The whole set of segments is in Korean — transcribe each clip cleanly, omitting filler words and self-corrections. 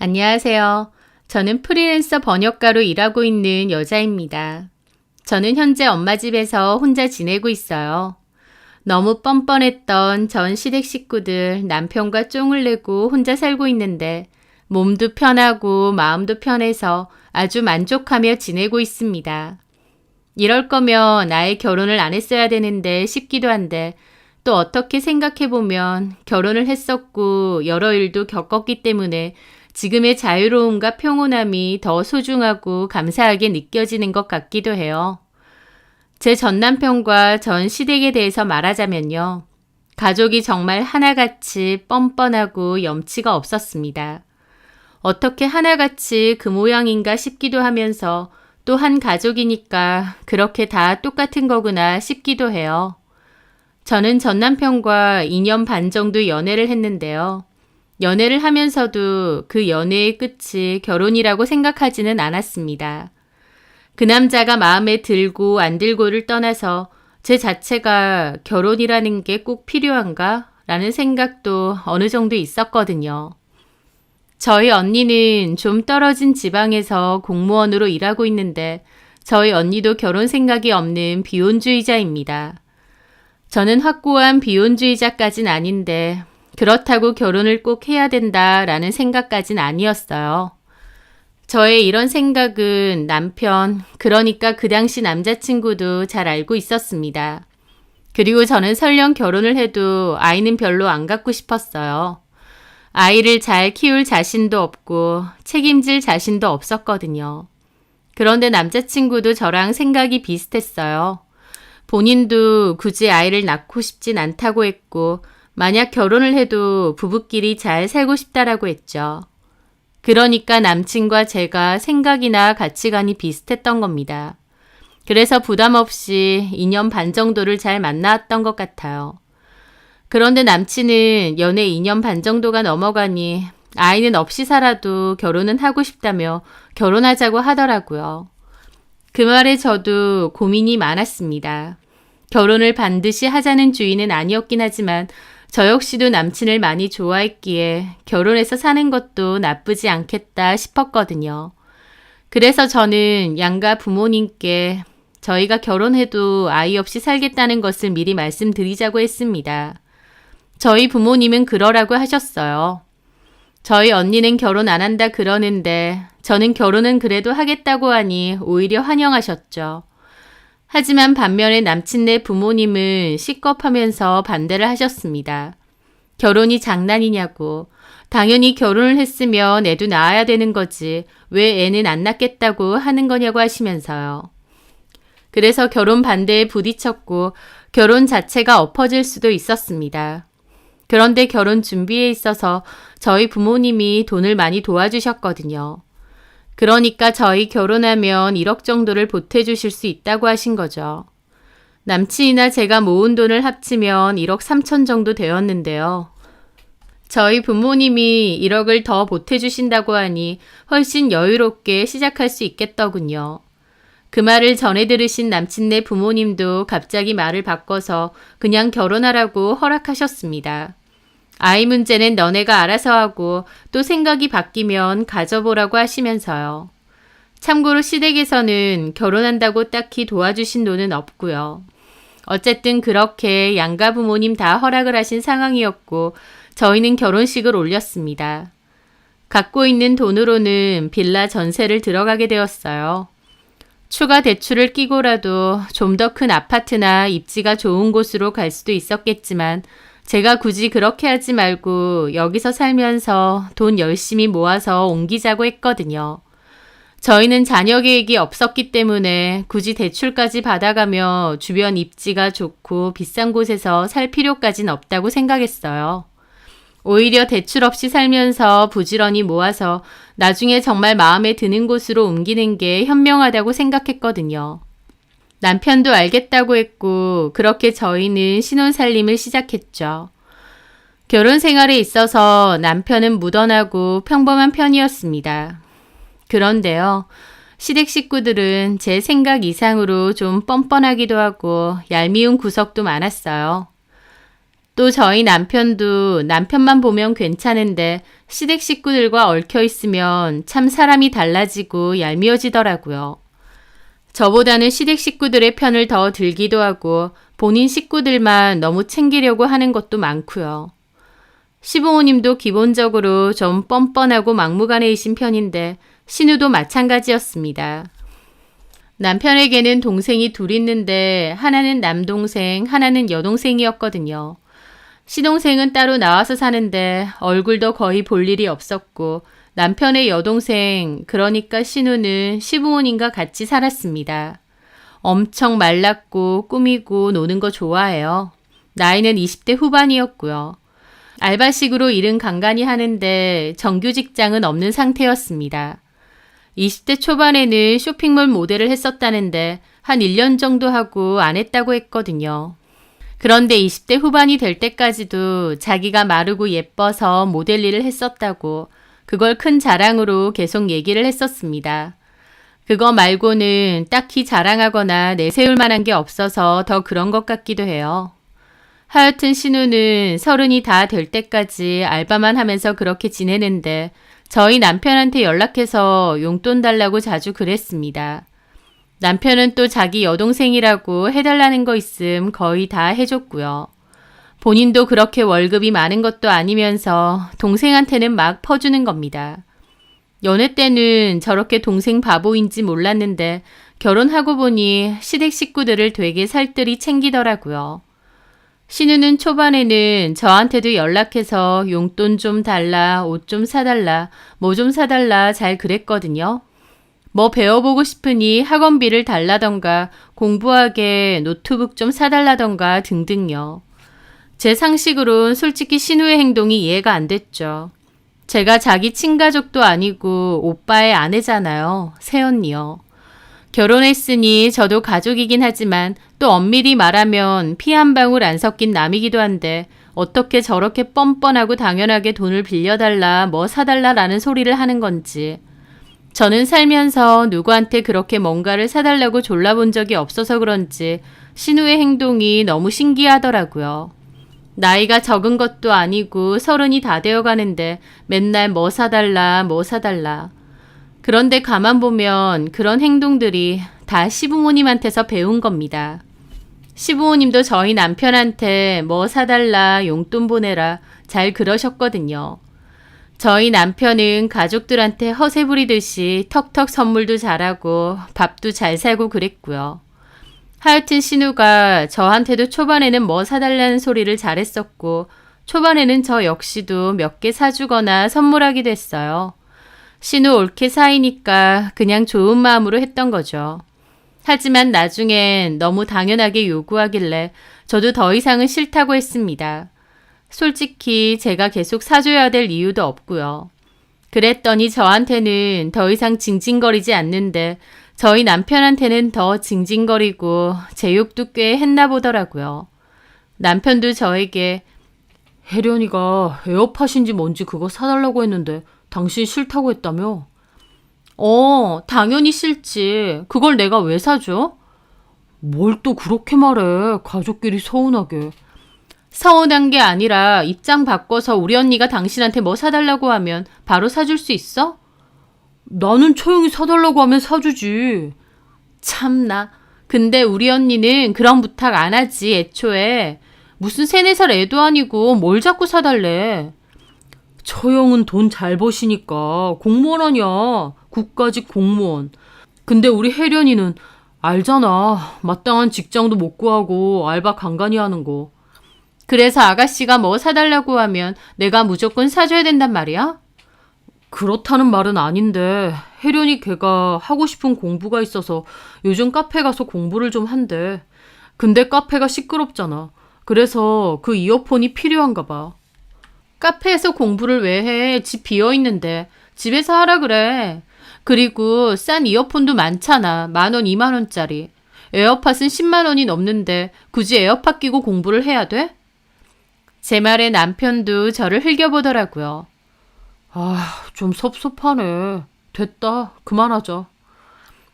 안녕하세요. 저는 프리랜서 번역가로 일하고 있는 여자입니다. 저는 현재 엄마 집에서 혼자 지내고 있어요. 너무 뻔뻔했던 전 시댁 식구들 남편과 쫑을 내고 혼자 살고 있는데 몸도 편하고 마음도 편해서 아주 만족하며 지내고 있습니다. 이럴 거면 아예 결혼을 안 했어야 되는데 싶기도 한데 또 어떻게 생각해보면 결혼을 했었고 여러 일도 겪었기 때문에 지금의 자유로움과 평온함이 더 소중하고 감사하게 느껴지는 것 같기도 해요. 제 전 남편과 전 시댁에 대해서 말하자면요. 가족이 정말 하나같이 뻔뻔하고 염치가 없었습니다. 어떻게 하나같이 그 모양인가 싶기도 하면서 또 한 가족이니까 그렇게 다 똑같은 거구나 싶기도 해요. 저는 전 남편과 2년 반 정도 연애를 했는데요. 연애를 하면서도 그 연애의 끝이 결혼이라고 생각하지는 않았습니다. 그 남자가 마음에 들고 안 들고를 떠나서 제 자체가 결혼이라는 게 꼭 필요한가? 라는 생각도 어느 정도 있었거든요. 저희 언니는 좀 떨어진 지방에서 공무원으로 일하고 있는데 저희 언니도 결혼 생각이 없는 비혼주의자입니다. 저는 확고한 비혼주의자까진 아닌데 그렇다고 결혼을 꼭 해야 된다라는 생각까진 아니었어요. 저의 이런 생각은 남편, 그러니까 그 당시 남자친구도 잘 알고 있었습니다. 그리고 저는 설령 결혼을 해도 아이는 별로 안 갖고 싶었어요. 아이를 잘 키울 자신도 없고 책임질 자신도 없었거든요. 그런데 남자친구도 저랑 생각이 비슷했어요. 본인도 굳이 아이를 낳고 싶진 않다고 했고 만약 결혼을 해도 부부끼리 잘 살고 싶다라고 했죠. 그러니까 남친과 제가 생각이나 가치관이 비슷했던 겁니다. 그래서 부담 없이 2년 반 정도를 잘 만나왔던 것 같아요. 그런데 남친은 연애 2년 반 정도가 넘어가니 아이는 없이 살아도 결혼은 하고 싶다며 결혼하자고 하더라고요. 그 말에 저도 고민이 많았습니다. 결혼을 반드시 하자는 주의는 아니었긴 하지만 저 역시도 남친을 많이 좋아했기에 결혼해서 사는 것도 나쁘지 않겠다 싶었거든요. 그래서 저는 양가 부모님께 저희가 결혼해도 아이 없이 살겠다는 것을 미리 말씀드리자고 했습니다. 저희 부모님은 그러라고 하셨어요. 저희 언니는 결혼 안 한다 그러는데 저는 결혼은 그래도 하겠다고 하니 오히려 환영하셨죠. 하지만 반면에 남친네 부모님은 시겁하면서 반대를 하셨습니다. 결혼이 장난이냐고. 당연히 결혼을 했으면 애도 낳아야 되는 거지. 왜 애는 안 낳겠다고 하는 거냐고 하시면서요. 그래서 결혼 반대에 부딪혔고 결혼 자체가 엎어질 수도 있었습니다. 그런데 결혼 준비에 있어서 저희 부모님이 돈을 많이 도와주셨거든요. 그러니까 저희 결혼하면 1억 정도를 보태주실 수 있다고 하신 거죠. 남친이나 제가 모은 돈을 합치면 1억 3천 정도 되었는데요. 저희 부모님이 1억을 더 보태주신다고 하니 훨씬 여유롭게 시작할 수 있겠더군요. 그 말을 전해 들으신 남친네 부모님도 갑자기 말을 바꿔서 그냥 결혼하라고 허락하셨습니다. 아이 문제는 너네가 알아서 하고 또 생각이 바뀌면 가져보라고 하시면서요. 참고로 시댁에서는 결혼한다고 딱히 도와주신 돈은 없고요. 어쨌든 그렇게 양가 부모님 다 허락을 하신 상황이었고 저희는 결혼식을 올렸습니다. 갖고 있는 돈으로는 빌라 전세를 들어가게 되었어요. 추가 대출을 끼고라도 좀 더 큰 아파트나 입지가 좋은 곳으로 갈 수도 있었겠지만 제가 굳이 그렇게 하지 말고 여기서 살면서 돈 열심히 모아서 옮기자고 했거든요. 저희는 자녀 계획이 없었기 때문에 굳이 대출까지 받아가며 주변 입지가 좋고 비싼 곳에서 살 필요까진 없다고 생각했어요. 오히려 대출 없이 살면서 부지런히 모아서 나중에 정말 마음에 드는 곳으로 옮기는 게 현명하다고 생각했거든요. 남편도 알겠다고 했고 그렇게 저희는 신혼살림을 시작했죠. 결혼 생활에 있어서 남편은 무던하고 평범한 편이었습니다. 그런데요. 시댁 식구들은 제 생각 이상으로 좀 뻔뻔하기도 하고 얄미운 구석도 많았어요. 또 저희 남편도 남편만 보면 괜찮은데 시댁 식구들과 얽혀 있으면 참 사람이 달라지고 얄미워지더라고요. 저보다는 시댁 식구들의 편을 더 들기도 하고 본인 식구들만 너무 챙기려고 하는 것도 많고요. 시부모님도 기본적으로 좀 뻔뻔하고 막무가내이신 편인데 신우도 마찬가지였습니다. 남편에게는 동생이 둘 있는데 하나는 남동생, 하나는 여동생이었거든요. 시동생은 따로 나와서 사는데 얼굴도 거의 볼 일이 없었고 남편의 여동생, 그러니까 신우는 시부모님과 같이 살았습니다. 엄청 말랐고 꾸미고 노는 거 좋아해요. 나이는 20대 후반이었고요. 알바식으로 일은 간간히 하는데 정규 직장은 없는 상태였습니다. 20대 초반에는 쇼핑몰 모델을 했었다는데 한 1년 정도 하고 안 했다고 했거든요. 그런데 20대 후반이 될 때까지도 자기가 마르고 예뻐서 모델 일을 했었다고 그걸 큰 자랑으로 계속 얘기를 했었습니다. 그거 말고는 딱히 자랑하거나 내세울 만한 게 없어서 더 그런 것 같기도 해요. 하여튼 신우는 30이 다 될 때까지 알바만 하면서 그렇게 지내는데 저희 남편한테 연락해서 용돈 달라고 자주 그랬습니다. 남편은 또 자기 여동생이라고 해달라는 거 있음 거의 다 해줬고요. 본인도 그렇게 월급이 많은 것도 아니면서 동생한테는 막 퍼주는 겁니다. 연애 때는 저렇게 동생 바보인지 몰랐는데 결혼하고 보니 시댁 식구들을 되게 살뜰히 챙기더라고요. 신우는 초반에는 저한테도 연락해서 용돈 좀 달라, 옷 좀 사달라, 뭐 좀 사달라 잘 그랬거든요. 뭐 배워보고 싶으니 학원비를 달라던가 공부하게 노트북 좀 사달라던가 등등요. 제 상식으론 솔직히 신우의 행동이 이해가 안 됐죠. 제가 자기 친가족도 아니고 오빠의 아내잖아요. 새언니요. 결혼했으니 저도 가족이긴 하지만 또 엄밀히 말하면 피 한 방울 안 섞인 남이기도 한데 어떻게 저렇게 뻔뻔하고 당연하게 돈을 빌려달라 뭐 사달라라는 소리를 하는 건지. 저는 살면서 누구한테 그렇게 뭔가를 사달라고 졸라본 적이 없어서 그런지 신우의 행동이 너무 신기하더라고요. 나이가 적은 것도 아니고 30이 다 되어가는데 맨날 뭐 사달라 뭐 사달라. 그런데 가만 보면 그런 행동들이 다 시부모님한테서 배운 겁니다. 시부모님도 저희 남편한테 뭐 사달라 용돈 보내라 잘 그러셨거든요. 저희 남편은 가족들한테 허세 부리듯이 턱턱 선물도 잘하고 밥도 잘 사고 그랬고요. 하여튼 신우가 저한테도 초반에는 뭐 사달라는 소리를 잘했었고 초반에는 저 역시도 몇 개 사주거나 선물하기도 했어요. 신우 옳게 사이니까 그냥 좋은 마음으로 했던 거죠. 하지만 나중엔 너무 당연하게 요구하길래 저도 더 이상은 싫다고 했습니다. 솔직히 제가 계속 사줘야 될 이유도 없고요. 그랬더니 저한테는 더 이상 징징거리지 않는데 저희 남편한테는 더 징징거리고 제 욕도 꽤 했나 보더라고요. 남편도 저에게 혜련이가 에어팟인지 뭔지 그거 사달라고 했는데 당신 싫다고 했다며? 당연히 싫지. 그걸 내가 왜 사줘? 뭘 또 그렇게 말해. 가족끼리 서운하게. 서운한 게 아니라 입장 바꿔서 우리 언니가 당신한테 뭐 사달라고 하면 바로 사줄 수 있어? 나는 처형이 사달라고 하면 사주지. 참나. 근데 우리 언니는 그런 부탁 안 하지 애초에. 무슨 3-4살 애도 아니고 뭘 자꾸 사달래. 처형은 돈 잘 버시니까 공무원 아니야. 국가직 공무원. 근데 우리 혜련이는 알잖아. 마땅한 직장도 못 구하고 알바 간간히 하는 거. 그래서 아가씨가 뭐 사달라고 하면 내가 무조건 사줘야 된단 말이야? 그렇다는 말은 아닌데 혜련이 걔가 하고 싶은 공부가 있어서 요즘 카페 가서 공부를 좀 한대. 근데 카페가 시끄럽잖아. 그래서 그 이어폰이 필요한가 봐. 카페에서 공부를 왜 해? 집 비어있는데. 집에서 하라 그래. 그리고 싼 이어폰도 많잖아. 10,000원, 20,000원짜리. 에어팟은 10만 원이 넘는데 굳이 에어팟 끼고 공부를 해야 돼? 제 말에 남편도 저를 흘겨보더라고요. 좀 섭섭하네. 됐다. 그만하자.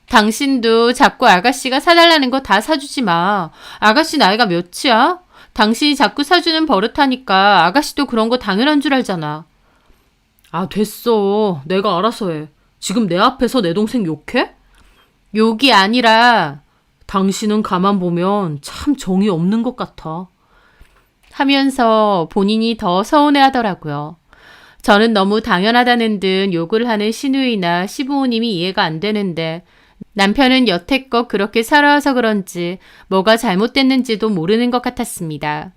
당신도 자꾸 아가씨가 사달라는 거 다 사주지 마. 아가씨 나이가 몇이야? 당신이 자꾸 사주는 버릇하니까 아가씨도 그런 거 당연한 줄 알잖아. 아, 됐어. 내가 알아서 해. 지금 내 앞에서 내 동생 욕해? 욕이 아니라 당신은 가만 보면 참 정이 없는 것 같아. 하면서 본인이 더 서운해 하더라고요. 저는 너무 당연하다는 듯 욕을 하는 시누이나 시부모님이 이해가 안 되는데 남편은 여태껏 그렇게 살아와서 그런지 뭐가 잘못됐는지도 모르는 것 같았습니다.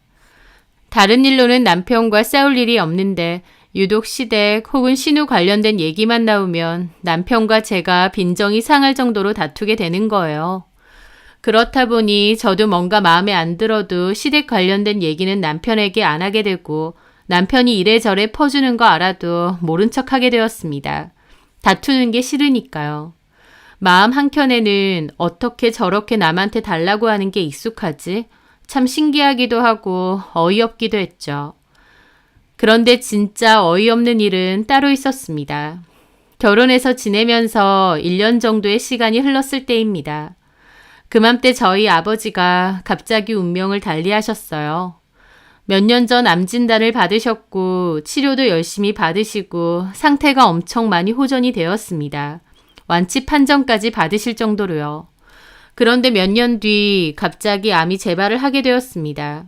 다른 일로는 남편과 싸울 일이 없는데 유독 시댁 혹은 신우 관련된 얘기만 나오면 남편과 제가 빈정이 상할 정도로 다투게 되는 거예요. 그렇다 보니 저도 뭔가 마음에 안 들어도 시댁 관련된 얘기는 남편에게 안 하게 되고 남편이 이래저래 퍼주는 거 알아도 모른 척 하게 되었습니다. 다투는 게 싫으니까요. 마음 한켠에는 어떻게 저렇게 남한테 달라고 하는 게 익숙하지? 참 신기하기도 하고 어이없기도 했죠. 그런데 진짜 어이없는 일은 따로 있었습니다. 결혼해서 지내면서 1년 정도의 시간이 흘렀을 때입니다. 그맘때 저희 아버지가 갑자기 운명을 달리하셨어요. 몇 년 전 암 진단을 받으셨고 치료도 열심히 받으시고 상태가 엄청 많이 호전이 되었습니다. 완치 판정까지 받으실 정도로요. 그런데 몇 년 뒤 갑자기 암이 재발을 하게 되었습니다.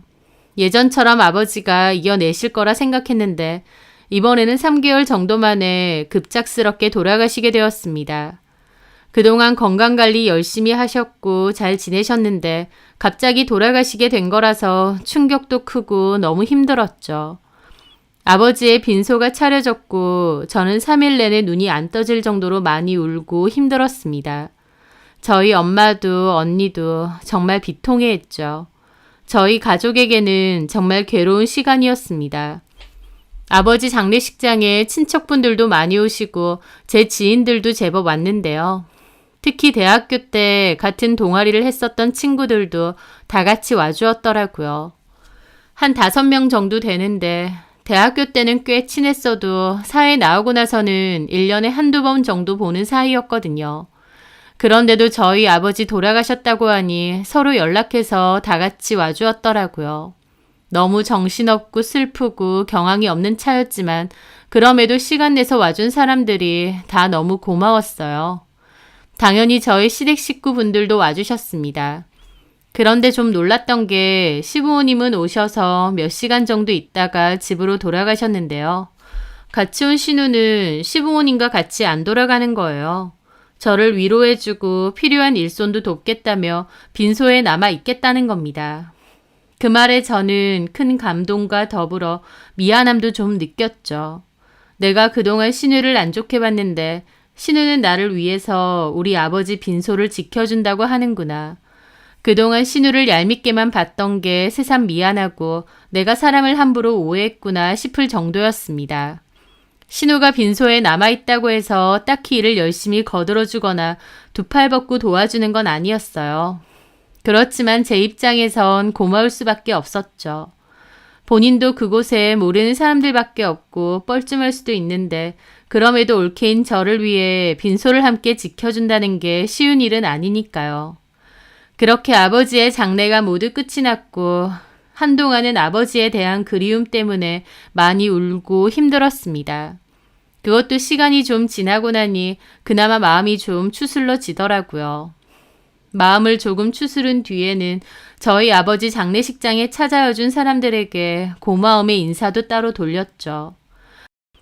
예전처럼 아버지가 이겨내실 거라 생각했는데 이번에는 3개월 정도 만에 급작스럽게 돌아가시게 되었습니다. 그동안 건강관리 열심히 하셨고 잘 지내셨는데 갑자기 돌아가시게 된 거라서 충격도 크고 너무 힘들었죠. 아버지의 빈소가 차려졌고 저는 3일 내내 눈이 안 떠질 정도로 많이 울고 힘들었습니다. 저희 엄마도 언니도 정말 비통해했죠. 저희 가족에게는 정말 괴로운 시간이었습니다. 아버지 장례식장에 친척분들도 많이 오시고 제 지인들도 제법 왔는데요. 특히 대학교 때 같은 동아리를 했었던 친구들도 다 같이 와주었더라고요. 한 5명 정도 되는데 대학교 때는 꽤 친했어도 사회 나오고 나서는 1년에 한두 번 정도 보는 사이였거든요. 그런데도 저희 아버지 돌아가셨다고 하니 서로 연락해서 다 같이 와주었더라고요. 너무 정신없고 슬프고 경황이 없는 차였지만 그럼에도 시간 내서 와준 사람들이 다 너무 고마웠어요. 당연히 저희 시댁 식구분들도 와주셨습니다. 그런데 좀 놀랐던 게 시부모님은 오셔서 몇 시간 정도 있다가 집으로 돌아가셨는데요. 같이 온 신우는 시부모님과 같이 안 돌아가는 거예요. 저를 위로해주고 필요한 일손도 돕겠다며 빈소에 남아 있겠다는 겁니다. 그 말에 저는 큰 감동과 더불어 미안함도 좀 느꼈죠. 내가 그동안 신우를 안 좋게 봤는데 신우는 나를 위해서 우리 아버지 빈소를 지켜준다고 하는구나. 그동안 신우를 얄밉게만 봤던 게 새삼 미안하고 내가 사람을 함부로 오해했구나 싶을 정도였습니다. 신우가 빈소에 남아있다고 해서 딱히 일을 열심히 거들어주거나 두 팔 벗고 도와주는 건 아니었어요. 그렇지만 제 입장에선 고마울 수밖에 없었죠. 본인도 그곳에 모르는 사람들밖에 없고 뻘쭘할 수도 있는데 그럼에도 올케인 저를 위해 빈소를 함께 지켜준다는 게 쉬운 일은 아니니까요. 그렇게 아버지의 장례가 모두 끝이 났고 한동안은 아버지에 대한 그리움 때문에 많이 울고 힘들었습니다. 그것도 시간이 좀 지나고 나니 그나마 마음이 좀 추슬러지더라고요. 마음을 조금 추스른 뒤에는 저희 아버지 장례식장에 찾아와준 사람들에게 고마움의 인사도 따로 돌렸죠.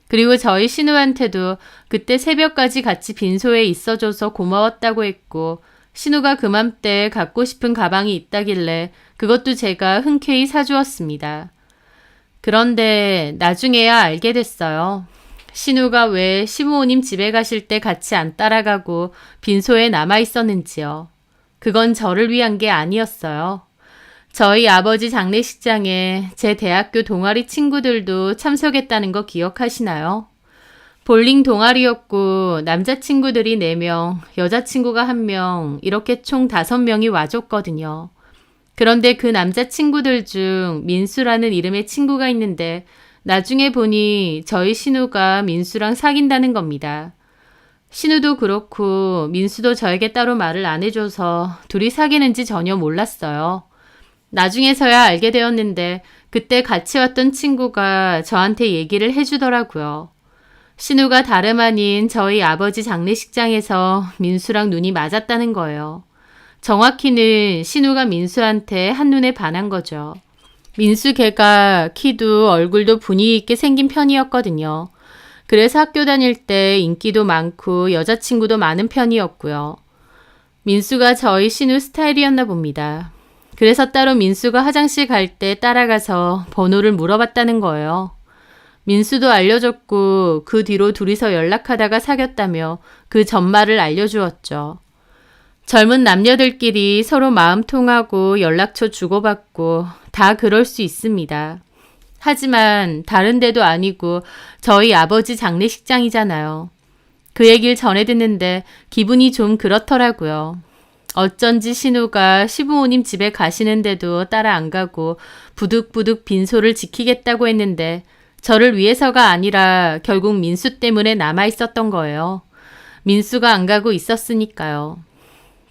그리고 저희 신우한테도 그때 새벽까지 같이 빈소에 있어줘서 고마웠다고 했고 신우가 그맘때 갖고 싶은 가방이 있다길래 그것도 제가 흔쾌히 사주었습니다. 그런데 나중에야 알게 됐어요. 신우가 왜 시부모님 집에 가실 때 같이 안 따라가고 빈소에 남아 있었는지요. 그건 저를 위한 게 아니었어요. 저희 아버지 장례식장에 제 대학교 동아리 친구들도 참석했다는 거 기억하시나요? 볼링 동아리였고 남자친구들이 4명, 여자친구가 1명, 이렇게 총 5명이 와줬거든요. 그런데 그 남자친구들 중 민수라는 이름의 친구가 있는데 나중에 보니 저희 신우가 민수랑 사귄다는 겁니다. 신우도 그렇고 민수도 저에게 따로 말을 안 해줘서 둘이 사귀는지 전혀 몰랐어요. 나중에서야 알게 되었는데 그때 같이 왔던 친구가 저한테 얘기를 해주더라고요. 신우가 다름 아닌 저희 아버지 장례식장에서 민수랑 눈이 맞았다는 거예요. 정확히는 신우가 민수한테 한눈에 반한 거죠. 민수 걔가 키도 얼굴도 분위기 있게 생긴 편이었거든요. 그래서 학교 다닐 때 인기도 많고 여자친구도 많은 편이었고요. 민수가 저희 신우 스타일이었나 봅니다. 그래서 따로 민수가 화장실 갈 때 따라가서 번호를 물어봤다는 거예요. 민수도 알려줬고 그 뒤로 둘이서 연락하다가 사귀었다며 그 전말을 알려주었죠. 젊은 남녀들끼리 서로 마음 통하고 연락처 주고받고 다 그럴 수 있습니다. 하지만 다른 데도 아니고 저희 아버지 장례식장이잖아요. 그 얘기를 전해 듣는데 기분이 좀 그렇더라고요. 어쩐지 신우가 시부모님 집에 가시는데도 따라 안 가고 부득부득 빈소를 지키겠다고 했는데 저를 위해서가 아니라 결국 민수 때문에 남아 있었던 거예요. 민수가 안 가고 있었으니까요.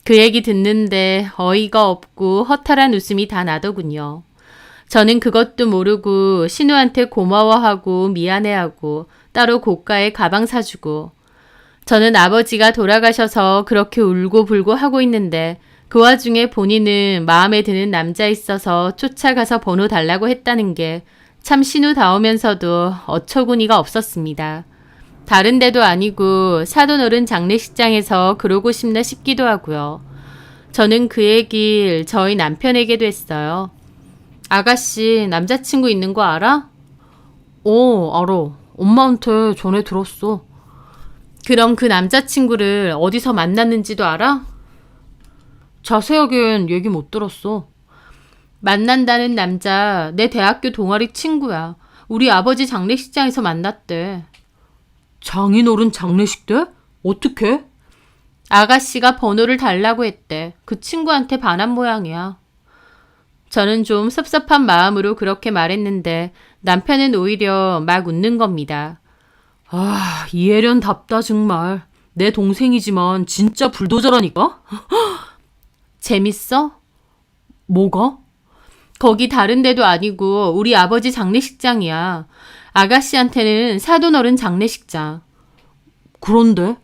그 얘기 듣는데 어이가 없고 허탈한 웃음이 다 나더군요. 저는 그것도 모르고 신우한테 고마워하고 미안해하고 따로 고가의 가방 사주고 저는 아버지가 돌아가셔서 그렇게 울고 불고 하고 있는데 그 와중에 본인은 마음에 드는 남자 있어서 쫓아가서 번호 달라고 했다는 게 참 신우다우면서도 어처구니가 없었습니다. 다른 데도 아니고 사돈어른 장례식장에서 그러고 싶나 싶기도 하고요. 저는 그 얘기를 저희 남편에게도 했어요. 아가씨 남자친구 있는 거 알아? 알아. 엄마한테 전해 들었어. 그럼 그 남자친구를 어디서 만났는지도 알아? 자세하게는 얘기 못 들었어. 만난다는 남자 내 대학교 동아리 친구야. 우리 아버지 장례식장에서 만났대. 장인어른 장례식 때? 어떻게? 아가씨가 번호를 달라고 했대. 그 친구한테 반한 모양이야. 저는 좀 섭섭한 마음으로 그렇게 말했는데 남편은 오히려 막 웃는 겁니다. 아, 이해련답다 정말. 내 동생이지만 진짜 불도저라니까? 재밌어? 뭐가? 거기 다른 데도 아니고 우리 아버지 장례식장이야. 아가씨한테는 사돈어른 장례식장. 그런데?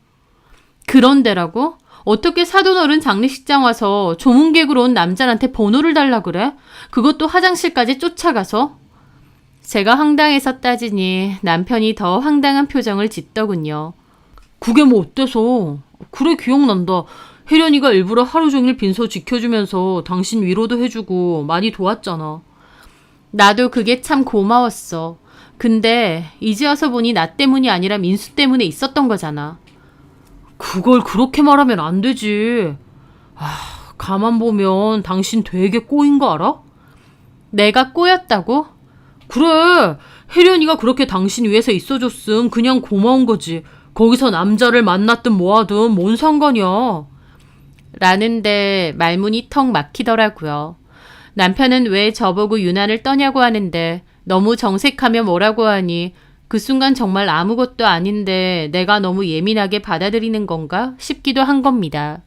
그런데라고? 어떻게 사돈어른 장례식장 와서 조문객으로 온 남자한테 번호를 달라 그래? 그것도 화장실까지 쫓아가서? 제가 황당해서 따지니 남편이 더 황당한 표정을 짓더군요. 그게 뭐 어때서? 그래 기억난다. 혜련이가 일부러 하루 종일 빈소 지켜주면서 당신 위로도 해주고 많이 도왔잖아. 나도 그게 참 고마웠어. 근데 이제 와서 보니 나 때문이 아니라 민수 때문에 있었던 거잖아. 그걸 그렇게 말하면 안 되지. 가만 보면 당신 되게 꼬인 거 알아? 내가 꼬였다고? 그래. 혜련이가 그렇게 당신 위해서 있어줬음 그냥 고마운 거지. 거기서 남자를 만났든 뭐하든 뭔 상관이야. 라는데 말문이 턱 막히더라고요. 남편은 왜 저보고 유난을 떠냐고 하는데 너무 정색하며 뭐라고 하니 그 순간 정말 아무것도 아닌데 내가 너무 예민하게 받아들이는 건가 싶기도 한 겁니다.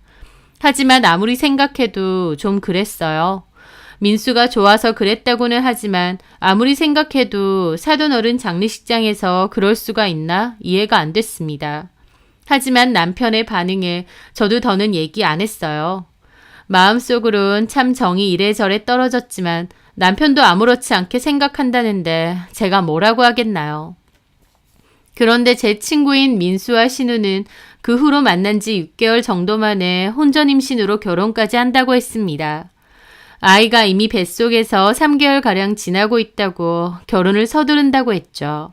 하지만 아무리 생각해도 좀 그랬어요. 민수가 좋아서 그랬다고는 하지만 아무리 생각해도 사돈어른 장례식장에서 그럴 수가 있나 이해가 안 됐습니다. 하지만 남편의 반응에 저도 더는 얘기 안 했어요. 마음속으론 참 정이 이래저래 떨어졌지만 남편도 아무렇지 않게 생각한다는데 제가 뭐라고 하겠나요. 그런데 제 친구인 민수와 신우는 그 후로 만난 지 6개월 정도 만에 혼전 임신으로 결혼까지 한다고 했습니다. 아이가 이미 뱃속에서 3개월가량 지나고 있다고 결혼을 서두른다고 했죠.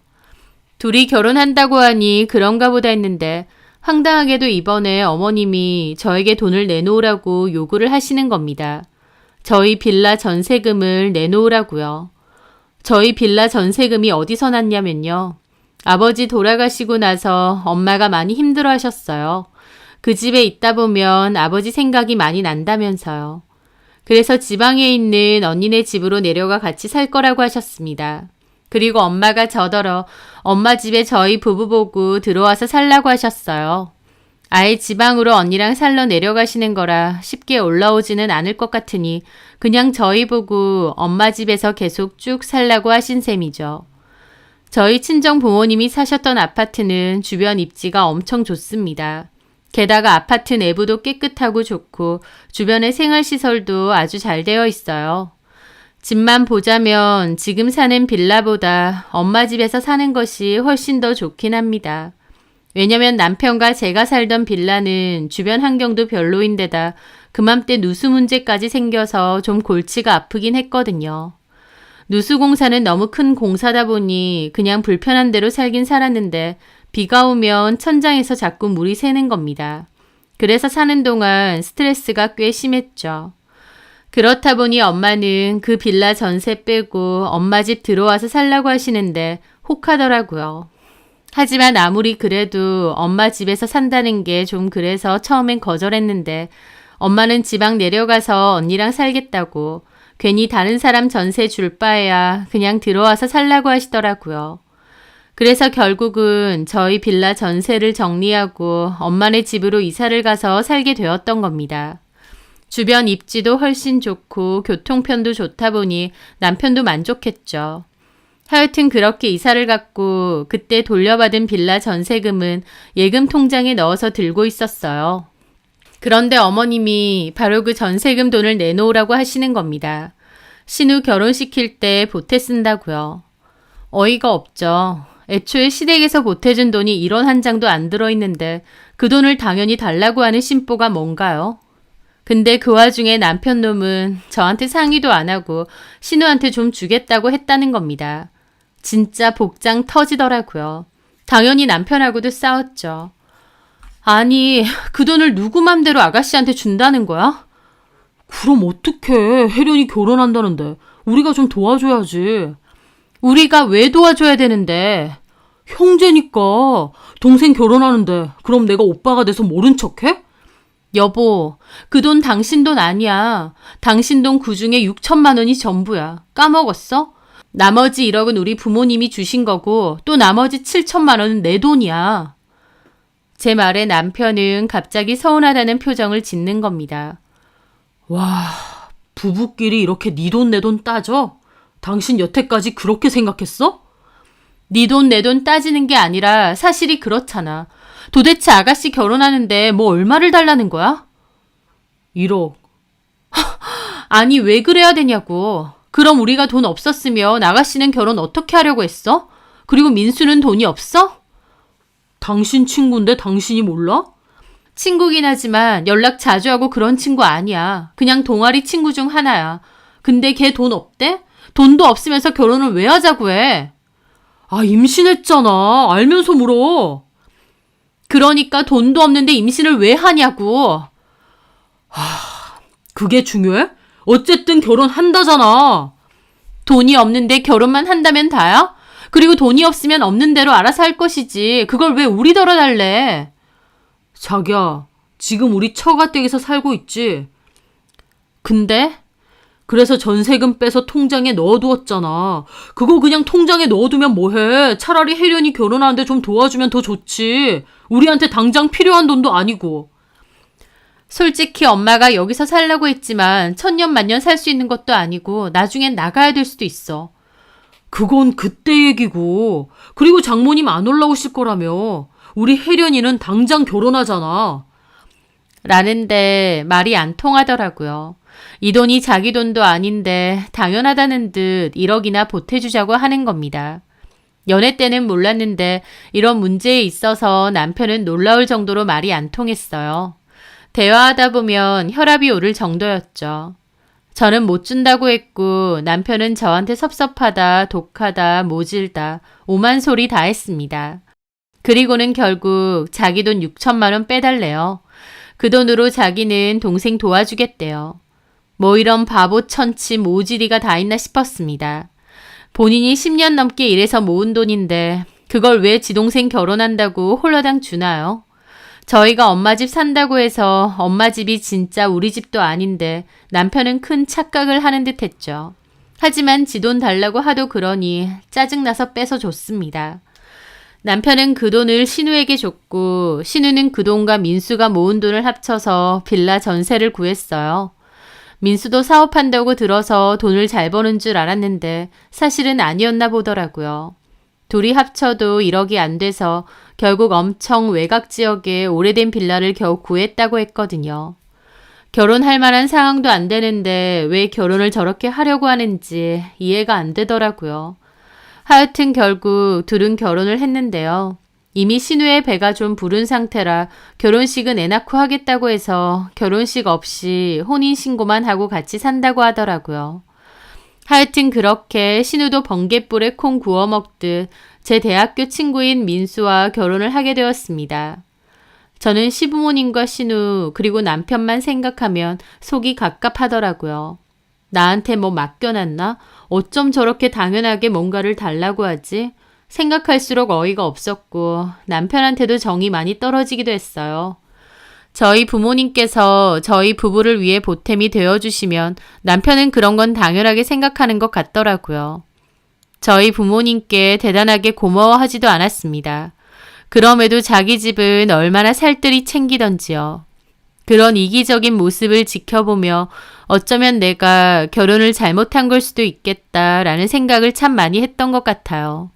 둘이 결혼한다고 하니 그런가 보다 했는데 황당하게도 이번에 어머님이 저에게 돈을 내놓으라고 요구를 하시는 겁니다. 저희 빌라 전세금을 내놓으라고요. 저희 빌라 전세금이 어디서 났냐면요. 아버지 돌아가시고 나서 엄마가 많이 힘들어 하셨어요. 그 집에 있다 보면 아버지 생각이 많이 난다면서요. 그래서 지방에 있는 언니네 집으로 내려가 같이 살 거라고 하셨습니다. 그리고 엄마가 저더러 엄마 집에 저희 부부 보고 들어와서 살라고 하셨어요. 아예 지방으로 언니랑 살러 내려가시는 거라 쉽게 올라오지는 않을 것 같으니 그냥 저희 보고 엄마 집에서 계속 쭉 살라고 하신 셈이죠. 저희 친정 부모님이 사셨던 아파트는 주변 입지가 엄청 좋습니다. 게다가 아파트 내부도 깨끗하고 좋고 주변의 생활시설도 아주 잘 되어 있어요. 집만 보자면 지금 사는 빌라보다 엄마 집에서 사는 것이 훨씬 더 좋긴 합니다. 왜냐면 남편과 제가 살던 빌라는 주변 환경도 별로인데다 그맘때 누수 문제까지 생겨서 좀 골치가 아프긴 했거든요. 누수 공사는 너무 큰 공사다 보니 그냥 불편한 대로 살긴 살았는데 비가 오면 천장에서 자꾸 물이 새는 겁니다. 그래서 사는 동안 스트레스가 꽤 심했죠. 그렇다 보니 엄마는 그 빌라 전세 빼고 엄마 집 들어와서 살라고 하시는데 혹하더라고요. 하지만 아무리 그래도 엄마 집에서 산다는 게 좀 그래서 처음엔 거절했는데 엄마는 지방 내려가서 언니랑 살겠다고 괜히 다른 사람 전세 줄 바에야 그냥 들어와서 살라고 하시더라고요. 그래서 결국은 저희 빌라 전세를 정리하고 엄마네 집으로 이사를 가서 살게 되었던 겁니다. 주변 입지도 훨씬 좋고 교통편도 좋다 보니 남편도 만족했죠. 하여튼 그렇게 이사를 갔고 그때 돌려받은 빌라 전세금은 예금 통장에 넣어서 들고 있었어요. 그런데 어머님이 바로 그 전세금 돈을 내놓으라고 하시는 겁니다. 신우 결혼시킬 때 보태 쓴다고요. 어이가 없죠. 애초에 시댁에서 보태준 돈이 1원 한 장도 안 들어있는데 그 돈을 당연히 달라고 하는 심보가 뭔가요? 근데 그 와중에 남편 놈은 저한테 상의도 안 하고 신우한테 좀 주겠다고 했다는 겁니다. 진짜 복장 터지더라고요. 당연히 남편하고도 싸웠죠. 아니, 그 돈을 누구 맘대로 아가씨한테 준다는 거야? 그럼 어떡해. 혜련이 결혼한다는데. 우리가 좀 도와줘야지. 우리가 왜 도와줘야 되는데? 형제니까. 동생 결혼하는데 그럼 내가 오빠가 돼서 모른 척해? 여보, 그 돈 당신 돈 아니야. 당신 돈 그중에 6천만 원이 전부야. 까먹었어? 나머지 1억은 우리 부모님이 주신 거고 또 나머지 7천만 원은 내 돈이야. 제 말에 남편은 갑자기 서운하다는 표정을 짓는 겁니다. 와, 부부끼리 이렇게 네 돈 내 돈 따져? 당신 여태까지 그렇게 생각했어? 네 돈 내 돈 따지는 게 아니라 사실이 그렇잖아. 도대체 아가씨 결혼하는데 뭐 얼마를 달라는 거야? 1억. 아니 왜 그래야 되냐고. 그럼 우리가 돈 없었으면 아가씨는 결혼 어떻게 하려고 했어? 그리고 민수는 돈이 없어? 당신 친구인데 당신이 몰라? 친구긴 하지만 연락 자주 하고 그런 친구 아니야. 그냥 동아리 친구 중 하나야. 근데 걔 돈 없대? 돈도 없으면서 결혼을 왜 하자고 해? 아, 임신했잖아. 알면서 물어. 그러니까 돈도 없는데 임신을 왜 하냐고. 그게 중요해? 어쨌든 결혼한다잖아. 돈이 없는데 결혼만 한다면 다야? 그리고 돈이 없으면 없는 대로 알아서 할 것이지. 그걸 왜 우리더러 달래? 자기야, 지금 우리 처가댁에서 살고 있지? 근데? 그래서 전세금 빼서 통장에 넣어두었잖아. 그거 그냥 통장에 넣어두면 뭐해. 차라리 혜련이 결혼하는데 좀 도와주면 더 좋지. 우리한테 당장 필요한 돈도 아니고. 솔직히 엄마가 여기서 살라고 했지만 천년만년 살 수 있는 것도 아니고 나중엔 나가야 될 수도 있어. 그건 그때 얘기고. 그리고 장모님 안 올라오실 거라며. 우리 혜련이는 당장 결혼하잖아. 라는데 말이 안 통하더라고요. 이 돈이 자기 돈도 아닌데 당연하다는 듯 1억이나 보태주자고 하는 겁니다. 연애 때는 몰랐는데 이런 문제에 있어서 남편은 놀라울 정도로 말이 안 통했어요. 대화하다 보면 혈압이 오를 정도였죠. 저는 못 준다고 했고 남편은 저한테 섭섭하다, 독하다, 모질다, 오만 소리 다 했습니다. 그리고는 결국 자기 돈 6천만 원 빼달래요. 그 돈으로 자기는 동생 도와주겠대요. 뭐 이런 바보 천치 모지리가 다 있나 싶었습니다. 본인이 10년 넘게 일해서 모은 돈인데 그걸 왜 지동생 결혼한다고 홀라당 주나요? 저희가 엄마 집 산다고 해서 엄마 집이 진짜 우리 집도 아닌데 남편은 큰 착각을 하는 듯 했죠. 하지만 지 돈 달라고 하도 그러니 짜증나서 뺏어 줬습니다. 남편은 그 돈을 신우에게 줬고 신우는 그 돈과 민수가 모은 돈을 합쳐서 빌라 전세를 구했어요. 민수도 사업한다고 들어서 돈을 잘 버는 줄 알았는데 사실은 아니었나 보더라고요. 둘이 합쳐도 1억이 안 돼서 결국 엄청 외곽 지역에 오래된 빌라를 겨우 구했다고 했거든요. 결혼할 만한 상황도 안 되는데 왜 결혼을 저렇게 하려고 하는지 이해가 안 되더라고요. 하여튼 결국 둘은 결혼을 했는데요. 이미 신우의 배가 좀 부른 상태라 결혼식은 애 낳고 하겠다고 해서 결혼식 없이 혼인신고만 하고 같이 산다고 하더라고요. 하여튼 그렇게 신우도 번갯불에 콩 구워 먹듯 제 대학교 친구인 민수와 결혼을 하게 되었습니다. 저는 시부모님과 신우 그리고 남편만 생각하면 속이 갑갑하더라고요. 나한테 뭐 맡겨놨나? 어쩜 저렇게 당연하게 뭔가를 달라고 하지? 생각할수록 어이가 없었고 남편한테도 정이 많이 떨어지기도 했어요. 저희 부모님께서 저희 부부를 위해 보탬이 되어주시면 남편은 그런 건 당연하게 생각하는 것 같더라고요. 저희 부모님께 대단하게 고마워하지도 않았습니다. 그럼에도 자기 집은 얼마나 살뜰히 챙기던지요. 그런 이기적인 모습을 지켜보며 어쩌면 내가 결혼을 잘못한 걸 수도 있겠다라는 생각을 참 많이 했던 것 같아요.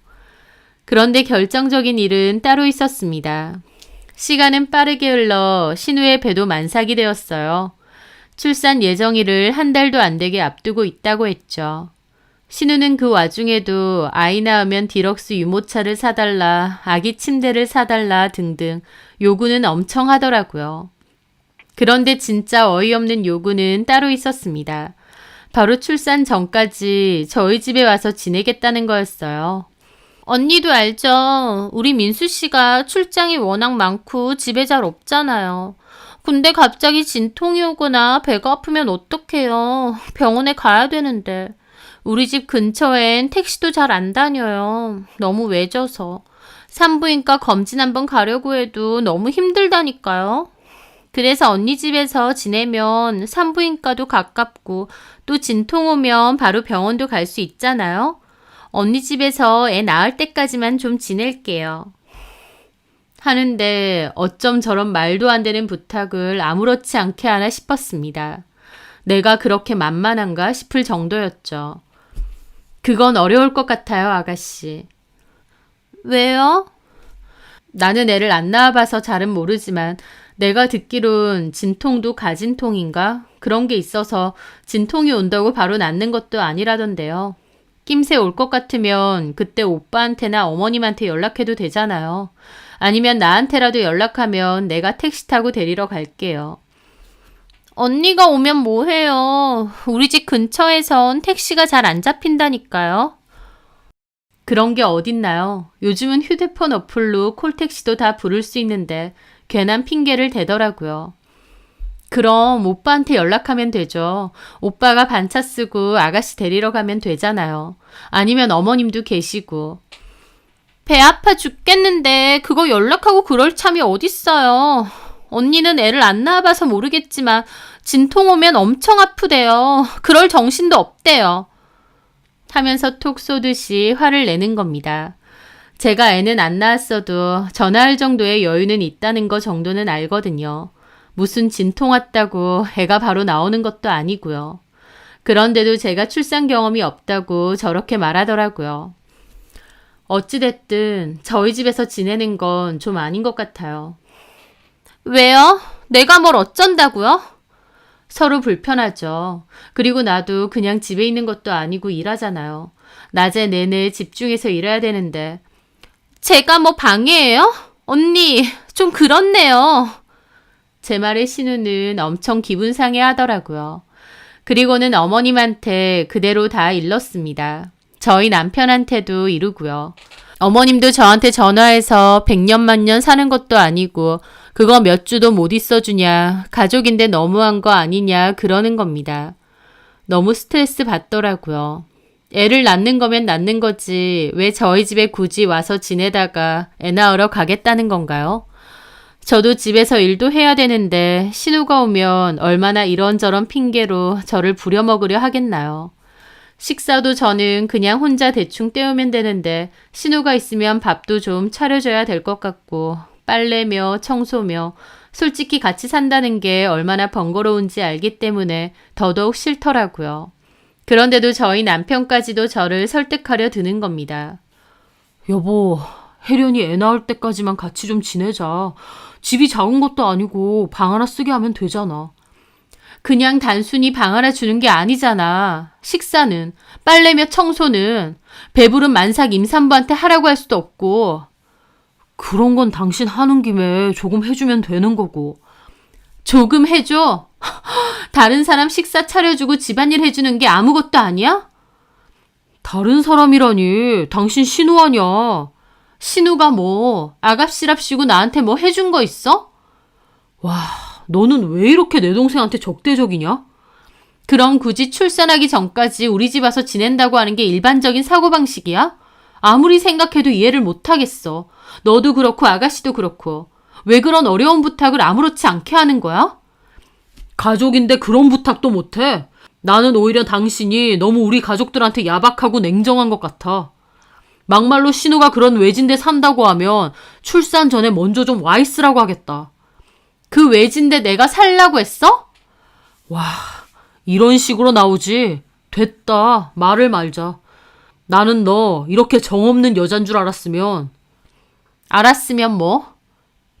그런데 결정적인 일은 따로 있었습니다. 시간은 빠르게 흘러 신우의 배도 만삭이 되었어요. 출산 예정일을 한 달도 안 되게 앞두고 있다고 했죠. 신우는 그 와중에도 아이 낳으면 디럭스 유모차를 사달라, 아기 침대를 사달라 등등 요구는 엄청 하더라고요. 그런데 진짜 어이없는 요구는 따로 있었습니다. 바로 출산 전까지 저희 집에 와서 지내겠다는 거였어요. 언니도 알죠. 우리 민수 씨가 출장이 워낙 많고 집에 잘 없잖아요. 근데 갑자기 진통이 오거나 배가 아프면 어떡해요. 병원에 가야 되는데. 우리 집 근처엔 택시도 잘 안 다녀요. 너무 외져서. 산부인과 검진 한번 가려고 해도 너무 힘들다니까요. 그래서 언니 집에서 지내면 산부인과도 가깝고 또 진통 오면 바로 병원도 갈 수 있잖아요. 언니 집에서 애 낳을 때까지만 좀 지낼게요. 하는데 어쩜 저런 말도 안 되는 부탁을 아무렇지 않게 하나 싶었습니다. 내가 그렇게 만만한가 싶을 정도였죠. 그건 어려울 것 같아요, 아가씨. 왜요? 나는 애를 안 낳아봐서 잘은 모르지만 내가 듣기론 진통도 가진통인가? 그런 게 있어서 진통이 온다고 바로 낫는 것도 아니라던데요. 낌새 올 것 같으면 그때 오빠한테나 어머님한테 연락해도 되잖아요. 아니면 나한테라도 연락하면 내가 택시 타고 데리러 갈게요. 언니가 오면 뭐해요. 우리 집 근처에선 택시가 잘 안 잡힌다니까요. 그런 게 어딨나요. 요즘은 휴대폰 어플로 콜택시도 다 부를 수 있는데 괜한 핑계를 대더라고요. 그럼 오빠한테 연락하면 되죠. 오빠가 반차 쓰고 아가씨 데리러 가면 되잖아요. 아니면 어머님도 계시고. 배 아파 죽겠는데 그거 연락하고 그럴 참이 어딨어요. 언니는 애를 안 낳아봐서 모르겠지만 진통 오면 엄청 아프대요. 그럴 정신도 없대요. 하면서 톡 쏘듯이 화를 내는 겁니다. 제가 애는 안 낳았어도 전화할 정도의 여유는 있다는 거 정도는 알거든요. 무슨 진통 왔다고 애가 바로 나오는 것도 아니고요. 그런데도 제가 출산 경험이 없다고 저렇게 말하더라고요. 어찌됐든 저희 집에서 지내는 건 좀 아닌 것 같아요. 왜요? 내가 뭘 어쩐다고요? 서로 불편하죠. 그리고 나도 그냥 집에 있는 것도 아니고 일하잖아요. 낮에 내내 집중해서 일해야 되는데. 제가 뭐 방해해요? 언니, 좀 그렇네요. 제 말에 신우는 엄청 기분 상해 하더라고요. 그리고는 어머님한테 그대로 다 일렀습니다. 저희 남편한테도 이르고요. 어머님도 저한테 전화해서 100년 만년 사는 것도 아니고 그거 몇 주도 못 있어주냐, 가족인데 너무한 거 아니냐 그러는 겁니다. 너무 스트레스 받더라고요. 애를 낳는 거면 낳는 거지 왜 저희 집에 굳이 와서 지내다가 애 낳으러 가겠다는 건가요? 저도 집에서 일도 해야 되는데 신우가 오면 얼마나 이런저런 핑계로 저를 부려먹으려 하겠나요? 식사도 저는 그냥 혼자 대충 때우면 되는데 신우가 있으면 밥도 좀 차려줘야 될 것 같고 빨래며 청소며 솔직히 같이 산다는 게 얼마나 번거로운지 알기 때문에 더더욱 싫더라고요. 그런데도 저희 남편까지도 저를 설득하려 드는 겁니다. 여보, 혜련이 애 낳을 때까지만 같이 좀 지내자. 집이 작은 것도 아니고 방 하나 쓰게 하면 되잖아. 그냥 단순히 방 하나 주는 게 아니잖아. 식사는, 빨래며 청소는 배부른 만삭 임산부한테 하라고 할 수도 없고. 그런 건 당신 하는 김에 조금 해주면 되는 거고. 조금 해줘? 다른 사람 식사 차려주고 집안일 해주는 게 아무것도 아니야? 다른 사람이라니, 당신 신우 아냐. 신우가 뭐 아갑시랍시고 나한테 뭐 해준 거 있어? 와, 너는 왜 이렇게 내 동생한테 적대적이냐? 그럼 굳이 출산하기 전까지 우리 집 와서 지낸다고 하는 게 일반적인 사고방식이야? 아무리 생각해도 이해를 못하겠어. 너도 그렇고 아가씨도 그렇고. 왜 그런 어려운 부탁을 아무렇지 않게 하는 거야? 가족인데 그런 부탁도 못해. 나는 오히려 당신이 너무 우리 가족들한테 야박하고 냉정한 것 같아. 막말로 신우가 그런 외진데 산다고 하면 출산 전에 먼저 좀 와 있으라고 하겠다. 그 외진데 내가 살라고 했어? 와, 이런 식으로 나오지. 됐다. 말을 말자. 나는 너 이렇게 정없는 여잔 줄 알았으면. 알았으면 뭐?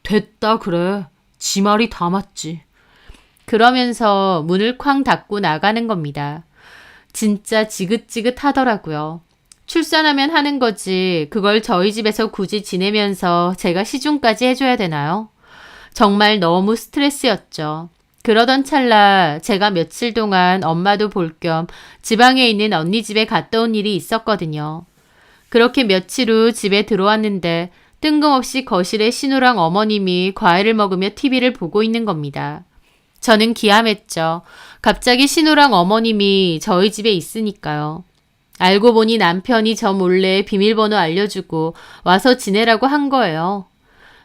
됐다 그래. 지 말이 다 맞지. 그러면서 문을 쾅 닫고 나가는 겁니다. 진짜 지긋지긋하더라고요. 출산하면 하는 거지 그걸 저희 집에서 굳이 지내면서 제가 시중까지 해줘야 되나요? 정말 너무 스트레스였죠. 그러던 찰나 제가 며칠 동안 엄마도 볼 겸 지방에 있는 언니 집에 갔다 온 일이 있었거든요. 그렇게 며칠 후 집에 들어왔는데 뜬금없이 거실에 신우랑 어머님이 과일을 먹으며 TV를 보고 있는 겁니다. 저는 기함했죠. 갑자기 신우랑 어머님이 저희 집에 있으니까요. 알고 보니 남편이 저 몰래 비밀번호 알려주고 와서 지내라고 한 거예요.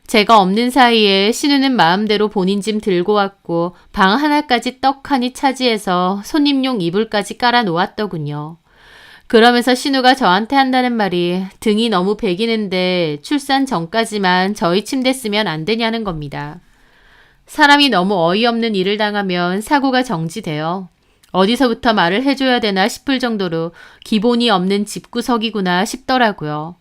제가 없는 사이에 신우는 마음대로 본인 짐 들고 왔고 방 하나까지 떡하니 차지해서 손님용 이불까지 깔아 놓았더군요. 그러면서 신우가 저한테 한다는 말이 등이 너무 배기는데 출산 전까지만 저희 침대 쓰면 안 되냐는 겁니다. 사람이 너무 어이없는 일을 당하면 사고가 정지돼요. 어디서부터 말을 해줘야 되나 싶을 정도로 기본이 없는 집구석이구나 싶더라고요.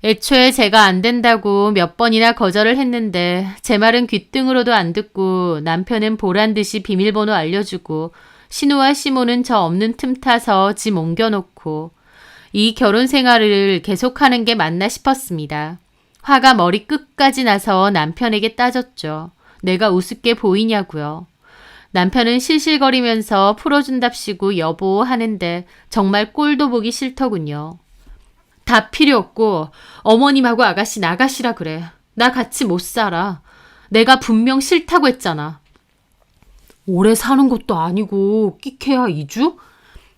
애초에 제가 안 된다고 몇 번이나 거절을 했는데 제 말은 귓등으로도 안 듣고 남편은 보란듯이 비밀번호 알려주고 신우와 시모는 저 없는 틈 타서 짐 옮겨놓고 이 결혼 생활을 계속하는 게 맞나 싶었습니다. 화가 머리 끝까지 나서 남편에게 따졌죠. 내가 우습게 보이냐고요. 남편은 실실거리면서 풀어준답시고 여보 하는데 정말 꼴도 보기 싫더군요. 다 필요 없고 어머님하고 아가씨 나가시라 그래. 나 같이 못 살아. 내가 분명 싫다고 했잖아. 오래 사는 것도 아니고 끼케야 2주?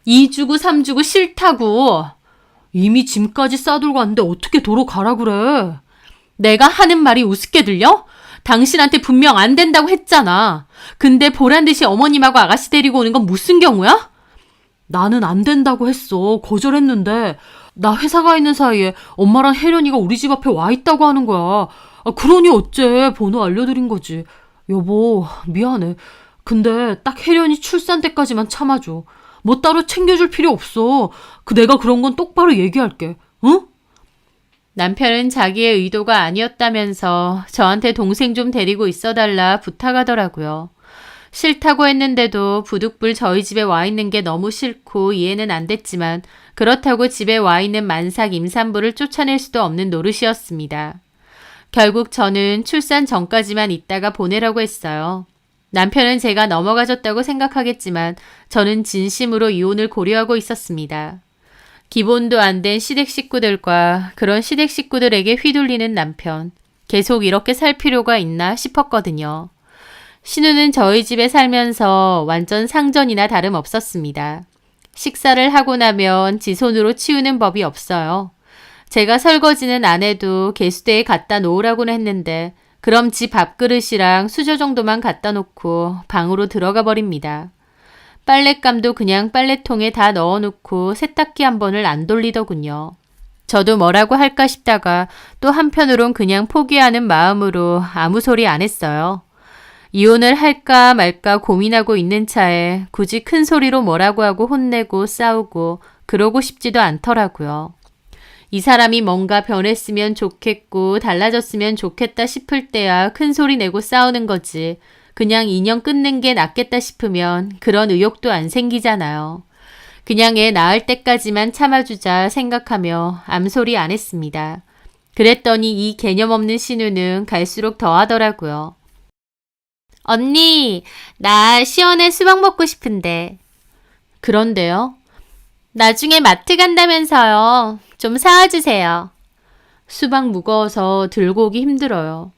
2주고 3주고 싫다고. 이미 짐까지 싸들고 왔는데 어떻게 도로 가라 그래. 내가 하는 말이 우습게 들려? 당신한테 분명 안 된다고 했잖아. 근데 보란듯이 어머님하고 아가씨 데리고 오는 건 무슨 경우야? 나는 안 된다고 했어. 거절했는데 나 회사 가 있는 사이에 엄마랑 혜련이가 우리 집 앞에 와 있다고 하는 거야. 그러니 어째 번호 알려드린 거지. 여보 미안해. 근데 딱 혜련이 출산 때까지만 참아줘. 뭐 따로 챙겨줄 필요 없어. 내가 그런 건 똑바로 얘기할게. 응? 남편은 자기의 의도가 아니었다면서 저한테 동생 좀 데리고 있어달라 부탁하더라고요. 싫다고 했는데도 부득불 저희 집에 와 있는 게 너무 싫고 이해는 안 됐지만 그렇다고 집에 와 있는 만삭 임산부를 쫓아낼 수도 없는 노릇이었습니다. 결국 저는 출산 전까지만 있다가 보내라고 했어요. 남편은 제가 넘어가줬다고 생각하겠지만 저는 진심으로 이혼을 고려하고 있었습니다. 기본도 안 된 시댁 식구들과 그런 시댁 식구들에게 휘둘리는 남편. 계속 이렇게 살 필요가 있나 싶었거든요. 신우는 저희 집에 살면서 완전 상전이나 다름없었습니다. 식사를 하고 나면 지 손으로 치우는 법이 없어요. 제가 설거지는 안 해도 개수대에 갖다 놓으라고는 했는데 그럼 지 밥그릇이랑 수저 정도만 갖다 놓고 방으로 들어가 버립니다. 빨랫감도 그냥 빨래통에 다 넣어놓고 세탁기 한 번을 안 돌리더군요. 저도 뭐라고 할까 싶다가 또 한편으론 그냥 포기하는 마음으로 아무 소리 안 했어요. 이혼을 할까 말까 고민하고 있는 차에 굳이 큰 소리로 뭐라고 하고 혼내고 싸우고 그러고 싶지도 않더라고요. 이 사람이 뭔가 변했으면 좋겠고 달라졌으면 좋겠다 싶을 때야 큰 소리 내고 싸우는 거지. 그냥 인연 끊는 게 낫겠다 싶으면 그런 의욕도 안 생기잖아요. 그냥 애 낳을 때까지만 참아주자 생각하며 암소리 안 했습니다. 그랬더니 이 개념 없는 신우는 갈수록 더 하더라고요. 언니, 나 시원해 수박 먹고 싶은데. 그런데요? 나중에 마트 간다면서요. 좀 사와주세요. 수박 무거워서 들고 오기 힘들어요.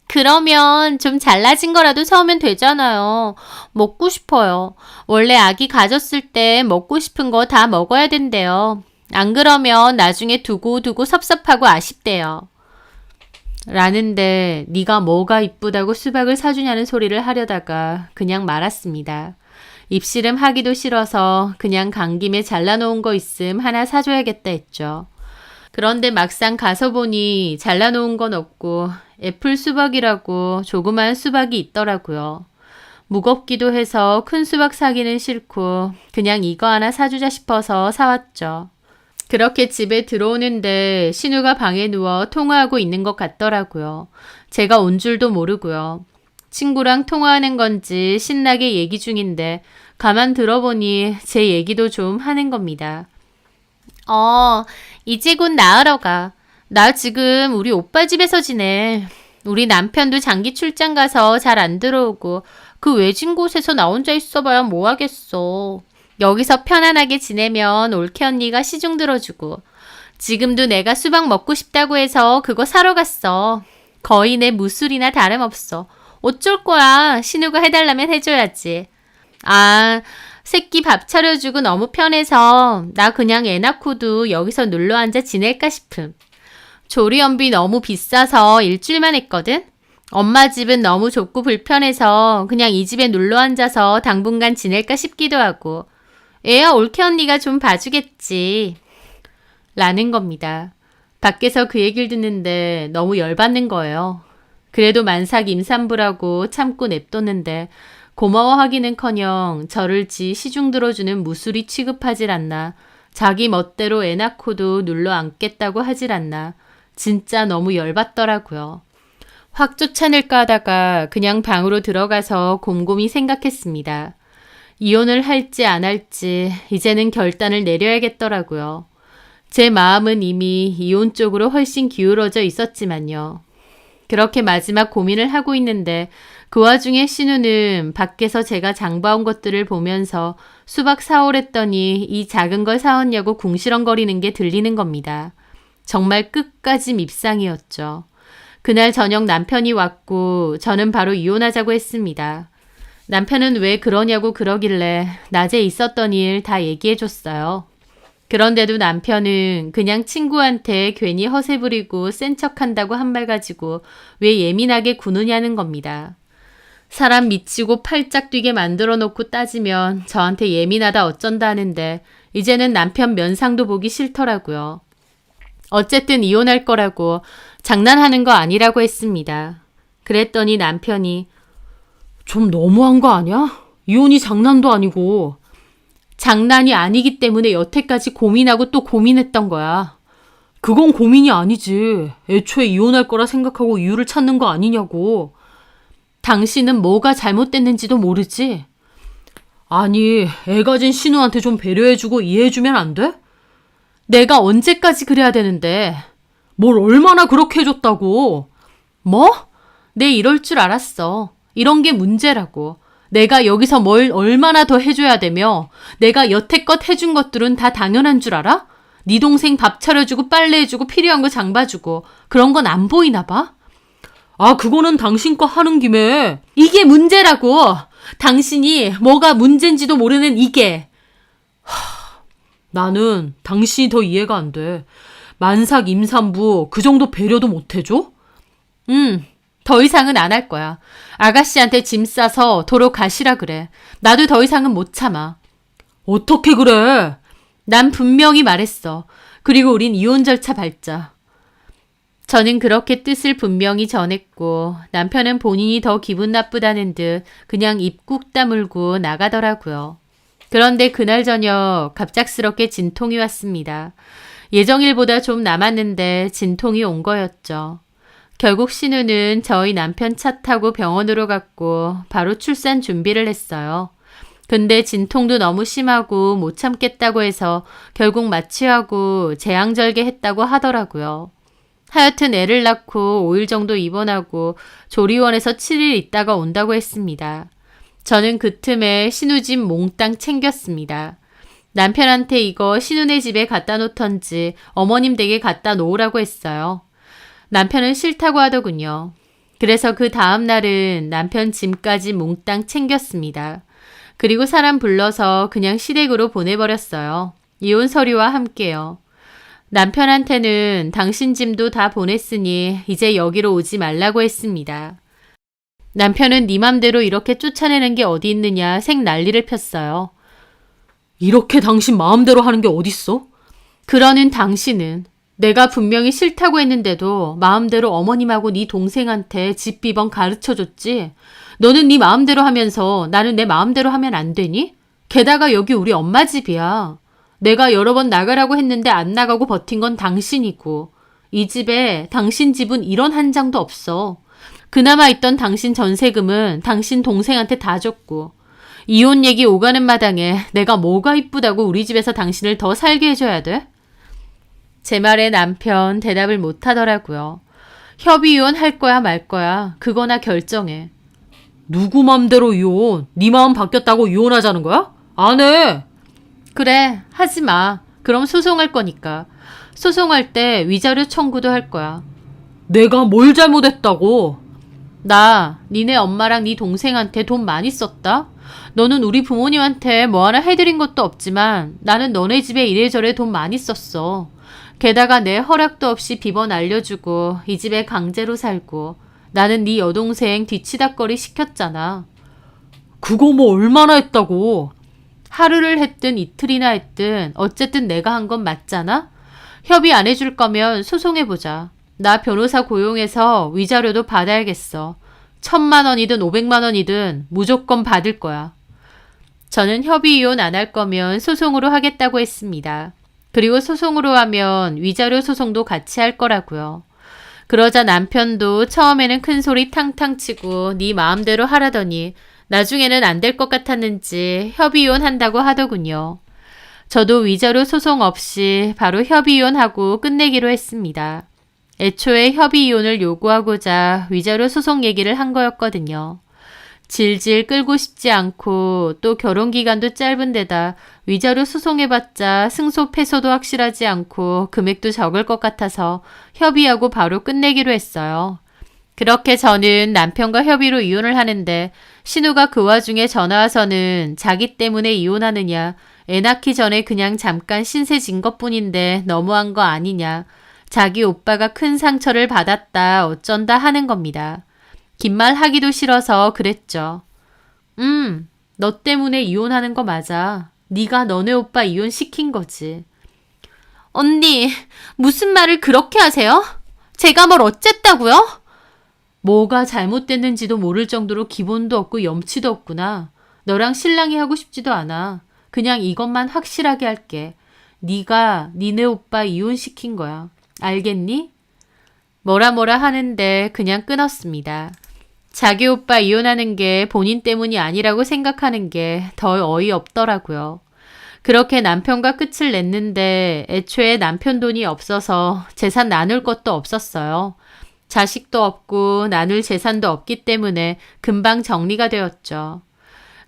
그러면 좀 잘라진 거라도 사오면 되잖아요. 먹고 싶어요. 원래 아기 가졌을 때 먹고 싶은 거 다 먹어야 된대요. 안 그러면 나중에 두고 섭섭하고 아쉽대요. 라는데 네가 뭐가 이쁘다고 수박을 사주냐는 소리를 하려다가 그냥 말았습니다. 입씨름 하기도 싫어서 그냥 간 김에 잘라놓은 거 있음 하나 사줘야겠다 했죠. 그런데 막상 가서 보니 잘라놓은 건 없고 애플 수박이라고 조그만 수박이 있더라고요. 무겁기도 해서 큰 수박 사기는 싫고 그냥 이거 하나 사주자 싶어서 사왔죠. 그렇게 집에 들어오는데 신우가 방에 누워 통화하고 있는 것 같더라고요. 제가 온 줄도 모르고요. 친구랑 통화하는 건지 신나게 얘기 중인데 가만 들어보니 제 얘기도 좀 하는 겁니다. 이제 곧 나으러 가. 나 지금 우리 오빠 집에서 지내. 우리 남편도 장기 출장 가서 잘 안 들어오고 그 외진 곳에서 나 혼자 있어봐야 뭐 하겠어. 여기서 편안하게 지내면 올케 언니가 시중 들어주고 지금도 내가 수박 먹고 싶다고 해서 그거 사러 갔어. 거의 내 무술이나 다름없어. 어쩔 거야. 신우가 해달라면 해줘야지. 새끼 밥 차려주고 너무 편해서 나 그냥 애 낳고도 여기서 눌러앉아 지낼까 싶음. 조리원비 너무 비싸서 일주일만 했거든. 엄마 집은 너무 좁고 불편해서 그냥 이 집에 눌러앉아서 당분간 지낼까 싶기도 하고 애야 올케 언니가 좀 봐주겠지. 라는 겁니다. 밖에서 그 얘기를 듣는데 너무 열받는 거예요. 그래도 만삭 임산부라고 참고 냅뒀는데 고마워하기는커녕 저를 지 시중 들어주는 무술이 취급하질 않나. 자기 멋대로 애 낳고도 눌러 앉겠다고 하질 않나. 진짜 너무 열받더라고요. 확 쫓아낼까 하다가 그냥 방으로 들어가서 곰곰이 생각했습니다. 이혼을 할지 안 할지 이제는 결단을 내려야겠더라고요. 제 마음은 이미 이혼 쪽으로 훨씬 기울어져 있었지만요. 그렇게 마지막 고민을 하고 있는데 그 와중에 신우는 밖에서 제가 장봐온 것들을 보면서 수박 사오랬더니 이 작은 걸 사왔냐고 궁시렁거리는 게 들리는 겁니다. 정말 끝까지 밉상이었죠. 그날 저녁 남편이 왔고 저는 바로 이혼하자고 했습니다. 남편은 왜 그러냐고 그러길래 낮에 있었던 일 다 얘기해줬어요. 그런데도 남편은 그냥 친구한테 괜히 허세 부리고 센 척한다고 한 말 가지고 왜 예민하게 구느냐는 겁니다. 사람 미치고 팔짝 뛰게 만들어 놓고 따지면 저한테 예민하다 어쩐다 하는데 이제는 남편 면상도 보기 싫더라고요. 어쨌든 이혼할 거라고 장난하는 거 아니라고 했습니다. 그랬더니 남편이 좀 너무한 거 아니야? 이혼이 장난도 아니고. 장난이 아니기 때문에 여태까지 고민하고 또 고민했던 거야. 그건 고민이 아니지. 애초에 이혼할 거라 생각하고 이유를 찾는 거 아니냐고. 당신은 뭐가 잘못됐는지도 모르지? 아니, 애 가진 신우한테 좀 배려해주고 이해해주면 안 돼? 내가 언제까지 그래야 되는데. 뭘 얼마나 그렇게 해줬다고. 뭐? 내 이럴 줄 알았어. 이런 게 문제라고. 내가 여기서 뭘 얼마나 더 해줘야 되며 내가 여태껏 해준 것들은 다 당연한 줄 알아? 네 동생 밥 차려주고 빨래해주고 필요한 거 장봐주고 그런 건 안 보이나 봐? 그거는 당신 거 하는 김에. 이게 문제라고. 당신이 뭐가 문제인지도 모르는 이게. 나는 당신이 더 이해가 안 돼. 만삭 임산부 그 정도 배려도 못 해줘? 더 이상은 안 할 거야. 아가씨한테 짐 싸서 도로 가시라 그래. 나도 더 이상은 못 참아. 어떻게 그래? 난 분명히 말했어. 그리고 우린 이혼 절차 밟자. 저는 그렇게 뜻을 분명히 전했고 남편은 본인이 더 기분 나쁘다는 듯 그냥 입 꾹 다물고 나가더라고요. 그런데 그날 저녁 갑작스럽게 진통이 왔습니다. 예정일보다 좀 남았는데 진통이 온 거였죠. 결국 신우는 저희 남편 차 타고 병원으로 갔고 바로 출산 준비를 했어요. 근데 진통도 너무 심하고 못 참겠다고 해서 결국 마취하고 제왕절개 했다고 하더라고요. 하여튼 애를 낳고 5일 정도 입원하고 조리원에서 7일 있다가 온다고 했습니다. 저는 그 틈에 신우집 몽땅 챙겼습니다. 남편한테 이거 신우네 집에 갖다 놓던지 어머님 댁에 갖다 놓으라고 했어요. 남편은 싫다고 하더군요. 그래서 그 다음 날은 남편 짐까지 몽땅 챙겼습니다. 그리고 사람 불러서 그냥 시댁으로 보내버렸어요. 이혼 서류와 함께요. 남편한테는 당신 짐도 다 보냈으니 이제 여기로 오지 말라고 했습니다. 남편은 네 맘대로 이렇게 쫓아내는 게 어디 있느냐 생 난리를 폈어요. 이렇게 당신 마음대로 하는 게 어딨어? 그러는 당신은 내가 분명히 싫다고 했는데도 마음대로 어머님하고 네 동생한테 집 비번 가르쳐줬지. 너는 네 마음대로 하면서 나는 내 마음대로 하면 안 되니? 게다가 여기 우리 엄마 집이야. 내가 여러 번 나가라고 했는데 안 나가고 버틴 건 당신이고 이 집에 당신 집은 이런 한 장도 없어. 그나마 있던 당신 전세금은 당신 동생한테 다 줬고 이혼 얘기 오가는 마당에 내가 뭐가 이쁘다고 우리 집에서 당신을 더 살게 해줘야 돼? 제 말에 남편 대답을 못 하더라고요. 협의 이혼 할 거야 말 거야 그거나 결정해. 누구 맘대로 이혼? 네 마음 바뀌었다고 이혼하자는 거야? 안 해. 그래 하지 마. 그럼 소송할 거니까. 소송할 때 위자료 청구도 할 거야. 내가 뭘 잘못했다고? 나 니네 엄마랑 네 동생한테 돈 많이 썼다? 너는 우리 부모님한테 뭐 하나 해드린 것도 없지만 나는 너네 집에 이래저래 돈 많이 썼어. 게다가 내 허락도 없이 비번 알려주고 이 집에 강제로 살고 나는 네 여동생 뒤치다꺼리 시켰잖아. 그거 뭐 얼마나 했다고? 하루를 했든 이틀이나 했든 어쨌든 내가 한 건 맞잖아? 협의 안 해줄 거면 소송해보자. 나 변호사 고용해서 위자료도 받아야겠어. 1,000만 원이든 500만 원이든 무조건 받을 거야. 저는 협의 이혼 안 할 거면 소송으로 하겠다고 했습니다. 그리고 소송으로 하면 위자료 소송도 같이 할 거라고요. 그러자 남편도 처음에는 큰 소리 탕탕 치고 네 마음대로 하라더니 나중에는 안 될 것 같았는지 협의 이혼 한다고 하더군요. 저도 위자료 소송 없이 바로 협의 이혼하고 끝내기로 했습니다. 애초에 협의 이혼을 요구하고자 위자료 소송 얘기를 한 거였거든요. 질질 끌고 싶지 않고 또 결혼 기간도 짧은 데다 위자료 소송해봤자 승소 패소도 확실하지 않고 금액도 적을 것 같아서 협의하고 바로 끝내기로 했어요. 그렇게 저는 남편과 협의로 이혼을 하는데 신우가 그 와중에 전화와서는 자기 때문에 이혼하느냐, 애 낳기 전에 그냥 잠깐 신세 진 것뿐인데 너무한 거 아니냐, 자기 오빠가 큰 상처를 받았다 어쩐다 하는 겁니다. 긴 말 하기도 싫어서 그랬죠. 너 때문에 이혼하는 거 맞아. 네가 너네 오빠 이혼시킨 거지. 언니, 무슨 말을 그렇게 하세요? 제가 뭘 어쨌다고요? 뭐가 잘못됐는지도 모를 정도로 기본도 없고 염치도 없구나. 너랑 신랑이 하고 싶지도 않아. 그냥 이것만 확실하게 할게. 네가 니네 오빠 이혼시킨 거야. 알겠니? 뭐라 하는데 그냥 끊었습니다. 자기 오빠 이혼하는 게 본인 때문이 아니라고 생각하는 게 더 어이없더라고요. 그렇게 남편과 끝을 냈는데 애초에 남편 돈이 없어서 재산 나눌 것도 없었어요. 자식도 없고 나눌 재산도 없기 때문에 금방 정리가 되었죠.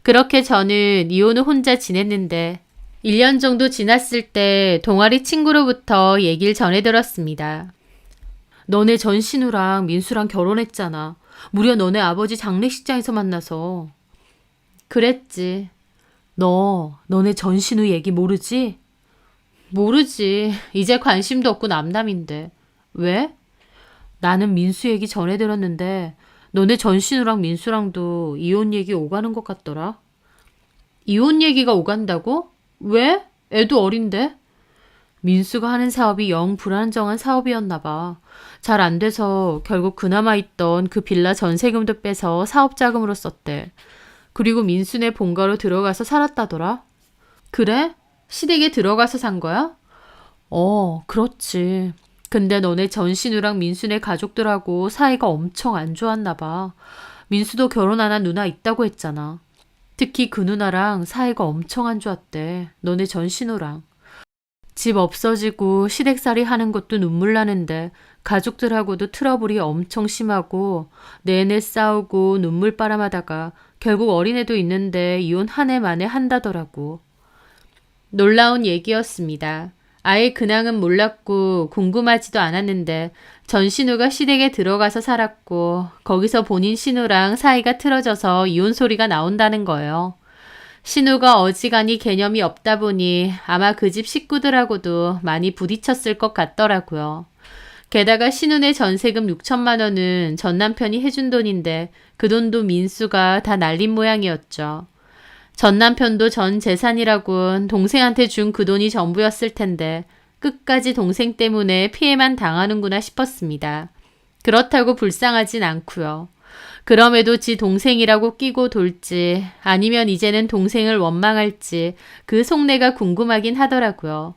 그렇게 저는 이혼 후 혼자 지냈는데 1년 정도 지났을 때 동아리 친구로부터 얘기를 전해 들었습니다. 너네 전신우랑 민수랑 결혼했잖아. 무려 너네 아버지 장례식장에서 만나서. 그랬지. 너네 전신우 얘기 모르지? 모르지. 이제 관심도 없고 남남인데. 왜? 나는 민수 얘기 전해 들었는데 너네 전신우랑 민수랑도 이혼 얘기 오가는 것 같더라. 이혼 얘기가 오간다고? 왜? 애도 어린데? 민수가 하는 사업이 영 불안정한 사업이었나 봐. 잘 안 돼서 결국 그나마 있던 그 빌라 전세금도 빼서 사업 자금으로 썼대. 그리고 민수네 본가로 들어가서 살았다더라. 그래? 시댁에 들어가서 산 거야? 그렇지. 근데 너네 전신우랑 민수네 가족들하고 사이가 엄청 안 좋았나 봐. 민수도 결혼 안 한 누나 있다고 했잖아. 특히 그 누나랑 사이가 엄청 안 좋았대. 너네 전신우랑. 집 없어지고 시댁살이 하는 것도 눈물 나는데 가족들하고도 트러블이 엄청 심하고 내내 싸우고 눈물바람하다가 결국 어린애도 있는데 이혼 한 해 만에 한다더라고. 놀라운 얘기였습니다. 아예 근황은 몰랐고 궁금하지도 않았는데 전신우가 시댁에 들어가서 살았고 거기서 본인 신우랑 사이가 틀어져서 이혼 소리가 나온다는 거예요. 신우가 어지간히 개념이 없다 보니 아마 그 집 식구들하고도 많이 부딪혔을 것 같더라고요. 게다가 신우네 전세금 6천만 원은 전 남편이 해준 돈인데 그 돈도 민수가 다 날린 모양이었죠. 전 남편도 전 재산이라곤 동생한테 준 그 돈이 전부였을 텐데 끝까지 동생 때문에 피해만 당하는구나 싶었습니다. 그렇다고 불쌍하진 않고요. 그럼에도 지 동생이라고 끼고 돌지 아니면 이제는 동생을 원망할지 그 속내가 궁금하긴 하더라고요.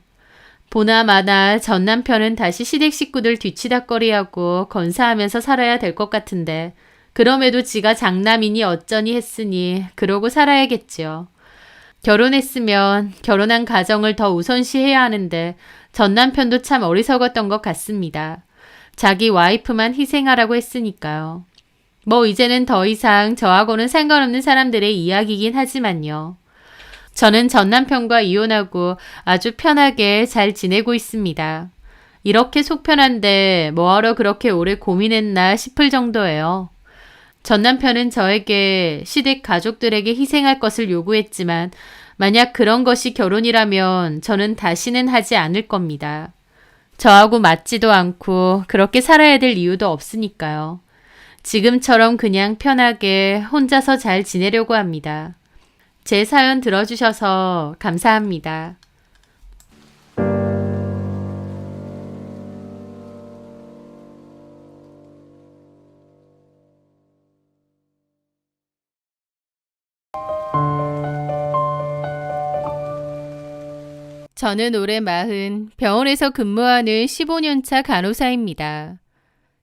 보나마나 전 남편은 다시 시댁 식구들 뒤치다꺼리하고 건사하면서 살아야 될 것 같은데 그럼에도 지가 장남이니 어쩌니 했으니 그러고 살아야겠지요. 결혼했으면 결혼한 가정을 더 우선시해야 하는데 전 남편도 참 어리석었던 것 같습니다. 자기 와이프만 희생하라고 했으니까요. 뭐 이제는 더 이상 저하고는 상관없는 사람들의 이야기이긴 하지만요. 저는 전 남편과 이혼하고 아주 편하게 잘 지내고 있습니다. 이렇게 속 편한데 뭐하러 그렇게 오래 고민했나 싶을 정도예요. 전 남편은 저에게 시댁 가족들에게 희생할 것을 요구했지만 만약 그런 것이 결혼이라면 저는 다시는 하지 않을 겁니다. 저하고 맞지도 않고 그렇게 살아야 될 이유도 없으니까요. 지금처럼 그냥 편하게 혼자서 잘 지내려고 합니다. 제 사연 들어주셔서 감사합니다. 저는 올해 40, 병원에서 근무하는 15년차 간호사입니다.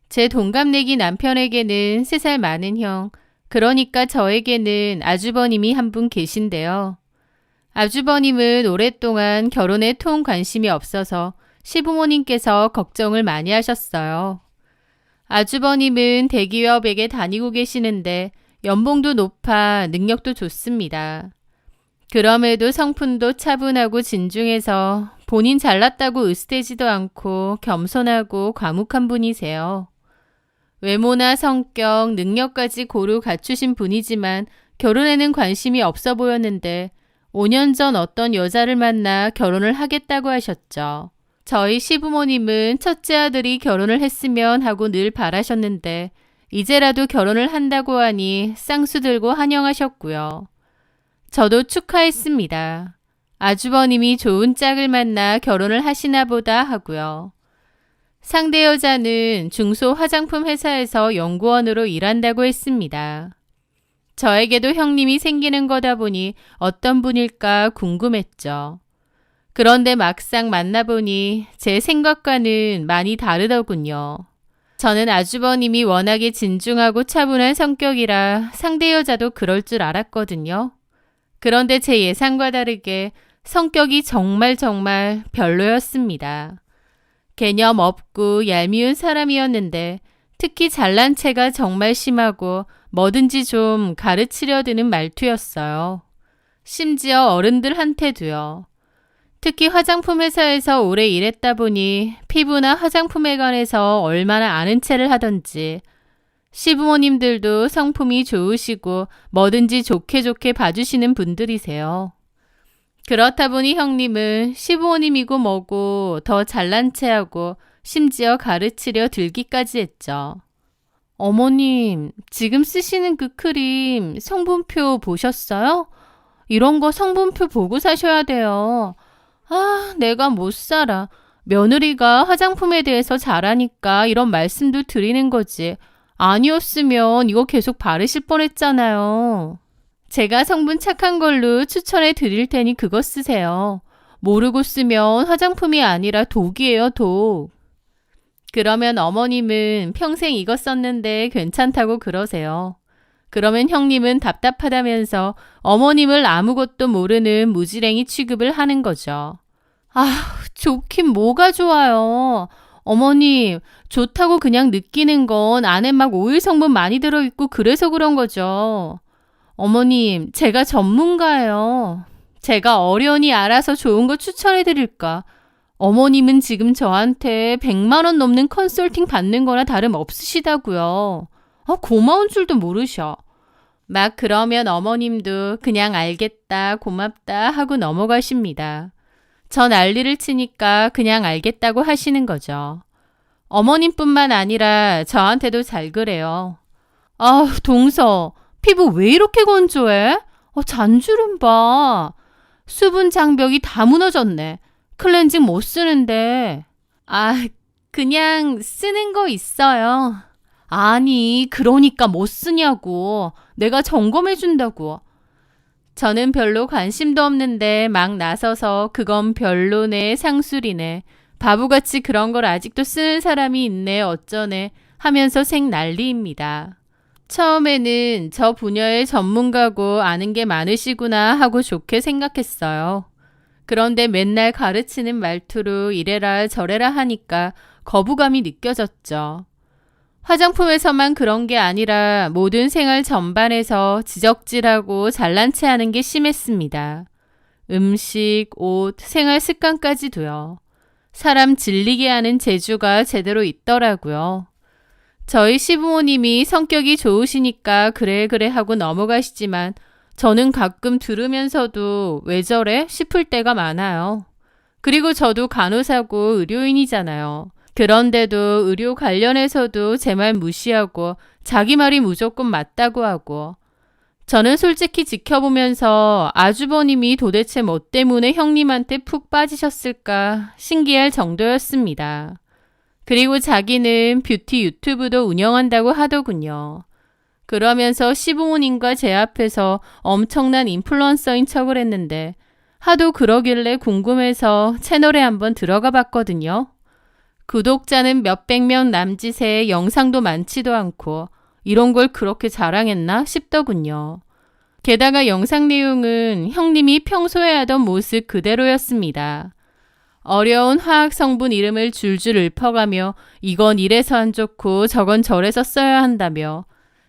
제 동갑내기 남편에게는 3살 많은 형, 그러니까 저에게는 아주버님이 한 분 계신데요. 아주버님은 오랫동안 결혼에 통 관심이 없어서 시부모님께서 걱정을 많이 하셨어요. 아주버님은 대기업에게 다니고 계시는데 연봉도 높아 능력도 좋습니다. 그럼에도 성품도 차분하고 진중해서 본인 잘났다고 으스대지도 않고 겸손하고 과묵한 분이세요. 외모나 성격, 능력까지 고루 갖추신 분이지만 결혼에는 관심이 없어 보였는데 5년 전 어떤 여자를 만나 결혼을 하겠다고 하셨죠. 저희 시부모님은 첫째 아들이 결혼을 했으면 하고 늘 바라셨는데 이제라도 결혼을 한다고 하니 쌍수 들고 환영하셨고요. 저도 축하했습니다. 아주버님이 좋은 짝을 만나 결혼을 하시나 보다 하고요. 상대 여자는 중소 화장품 회사에서 연구원으로 일한다고 했습니다. 저에게도 형님이 생기는 거다 보니 어떤 분일까 궁금했죠. 그런데 막상 만나보니 제 생각과는 많이 다르더군요. 저는 아주버님이 워낙에 진중하고 차분한 성격이라 상대 여자도 그럴 줄 알았거든요. 그런데 제 예상과 다르게 성격이 정말 별로였습니다. 개념 없고 얄미운 사람이었는데 특히 잘난 체가 정말 심하고 뭐든지 좀 가르치려 드는 말투였어요. 심지어 어른들한테도요. 특히 화장품 회사에서 오래 일했다 보니 피부나 화장품에 관해서 얼마나 아는 체를 하던지 시부모님들도 성품이 좋으시고 뭐든지 좋게 봐주시는 분들이세요. 그렇다 보니 형님은 시부모님이고 뭐고 더 잘난 체하고 심지어 가르치려 들기까지 했죠. 어머님, 지금 쓰시는 그 크림 성분표 보셨어요? 이런 거 성분표 보고 사셔야 돼요. 아, 내가 못 살아. 며느리가 화장품에 대해서 잘하니까 이런 말씀도 드리는 거지. 아니었으면 이거 계속 바르실 뻔했잖아요. 제가 성분 착한 걸로 추천해 드릴 테니 그거 쓰세요. 모르고 쓰면 화장품이 아니라 독이에요, 독. 그러면 어머님은 평생 이거 썼는데 괜찮다고 그러세요. 그러면 형님은 답답하다면서 어머님을 아무것도 모르는 무지랭이 취급을 하는 거죠. 아, 좋긴 뭐가 좋아요. 어머님, 좋다고 그냥 느끼는 건 안에 막 오일 성분 많이 들어있고 그래서 그런 거죠. 어머님, 제가 전문가예요. 제가 어련히 알아서 좋은 거 추천해 드릴까? 어머님은 지금 저한테 100만 원 넘는 컨설팅 받는 거나 다름없으시다고요. 고마운 줄도 모르셔. 막 그러면 어머님도 그냥 알겠다, 고맙다 하고 넘어가십니다. 저 난리를 치니까 그냥 알겠다고 하시는 거죠. 어머님뿐만 아니라 저한테도 잘 그래요. 아, 동서, 피부 왜 이렇게 건조해? 잔주름 봐. 수분 장벽이 다 무너졌네. 클렌징 못 쓰는데. 아, 그냥 쓰는 거 있어요. 아니, 그러니까 못 쓰냐고. 내가 점검해 준다고. 저는 별로 관심도 없는데 막 나서서 그건 별로네, 상술이네. 바보같이 그런 걸 아직도 쓰는 사람이 있네, 어쩌네 하면서 생 난리입니다. 처음에는 저 분야의 전문가고 아는 게 많으시구나 하고 좋게 생각했어요. 그런데 맨날 가르치는 말투로 이래라 저래라 하니까 거부감이 느껴졌죠. 화장품에서만 그런 게 아니라 모든 생활 전반에서 지적질하고 잘난 체 하는 게 심했습니다. 음식, 옷, 생활 습관까지도요. 사람 질리게 하는 재주가 제대로 있더라고요. 저희 시부모님이 성격이 좋으시니까 그래 하고 넘어가시지만 저는 가끔 들으면서도 왜 저래 싶을 때가 많아요. 그리고 저도 간호사고 의료인이잖아요. 그런데도 의료 관련해서도 제 말 무시하고 자기 말이 무조건 맞다고 하고 저는 솔직히 지켜보면서 아주버님이 도대체 뭐 때문에 형님한테 푹 빠지셨을까 신기할 정도였습니다. 그리고 자기는 뷰티 유튜브도 운영한다고 하더군요. 그러면서 시부모님과 제 앞에서 엄청난 인플루언서인 척을 했는데 하도 그러길래 궁금해서 채널에 한번 들어가 봤거든요. 구독자는 몇백 명 남짓에 영상도 많지도 않고 이런 걸 그렇게 자랑했나 싶더군요. 게다가 영상 내용은 형님이 평소에 하던 모습 그대로였습니다. 어려운 화학 성분 이름을 줄줄 읊어가며 이건 이래서 안 좋고 저건 저래서 써야 한다며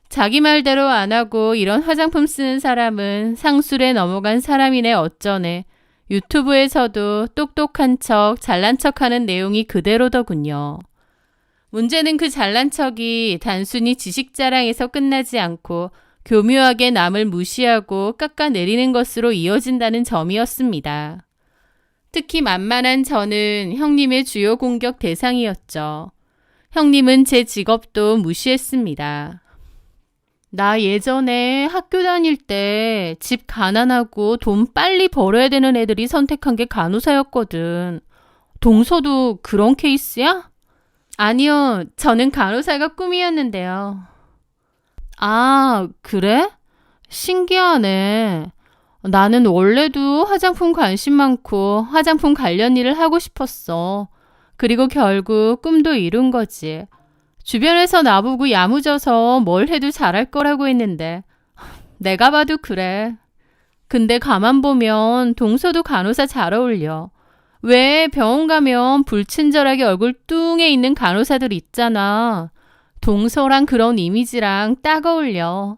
자기 말대로 안 하고 이런 화장품 쓰는 사람은 상술에 넘어간 사람이네 어쩌네. 유튜브에서도 똑똑한 척, 잘난 척하는 내용이 그대로더군요. 문제는 그 잘난 척이 단순히 지식 자랑에서 끝나지 않고 교묘하게 남을 무시하고 깎아내리는 것으로 이어진다는 점이었습니다. 특히 만만한 저는 형님의 주요 공격 대상이었죠. 형님은 제 직업도 무시했습니다. 나 예전에 학교 다닐 때 집 가난하고 돈 빨리 벌어야 되는 애들이 선택한 게 간호사였거든. 동서도 그런 케이스야? 아니요, 저는 간호사가 꿈이었는데요. 아, 그래? 신기하네. 나는 원래도 화장품 관심 많고 화장품 관련 일을 하고 싶었어. 그리고 결국 꿈도 이룬 거지. 주변에서 나보고 야무져서 뭘 해도 잘할 거라고 했는데 내가 봐도 그래. 근데 가만 보면 동서도 간호사 잘 어울려. 왜 병원 가면 불친절하게 얼굴 뚱해 있는 간호사들 있잖아. 동서랑 그런 이미지랑 딱 어울려.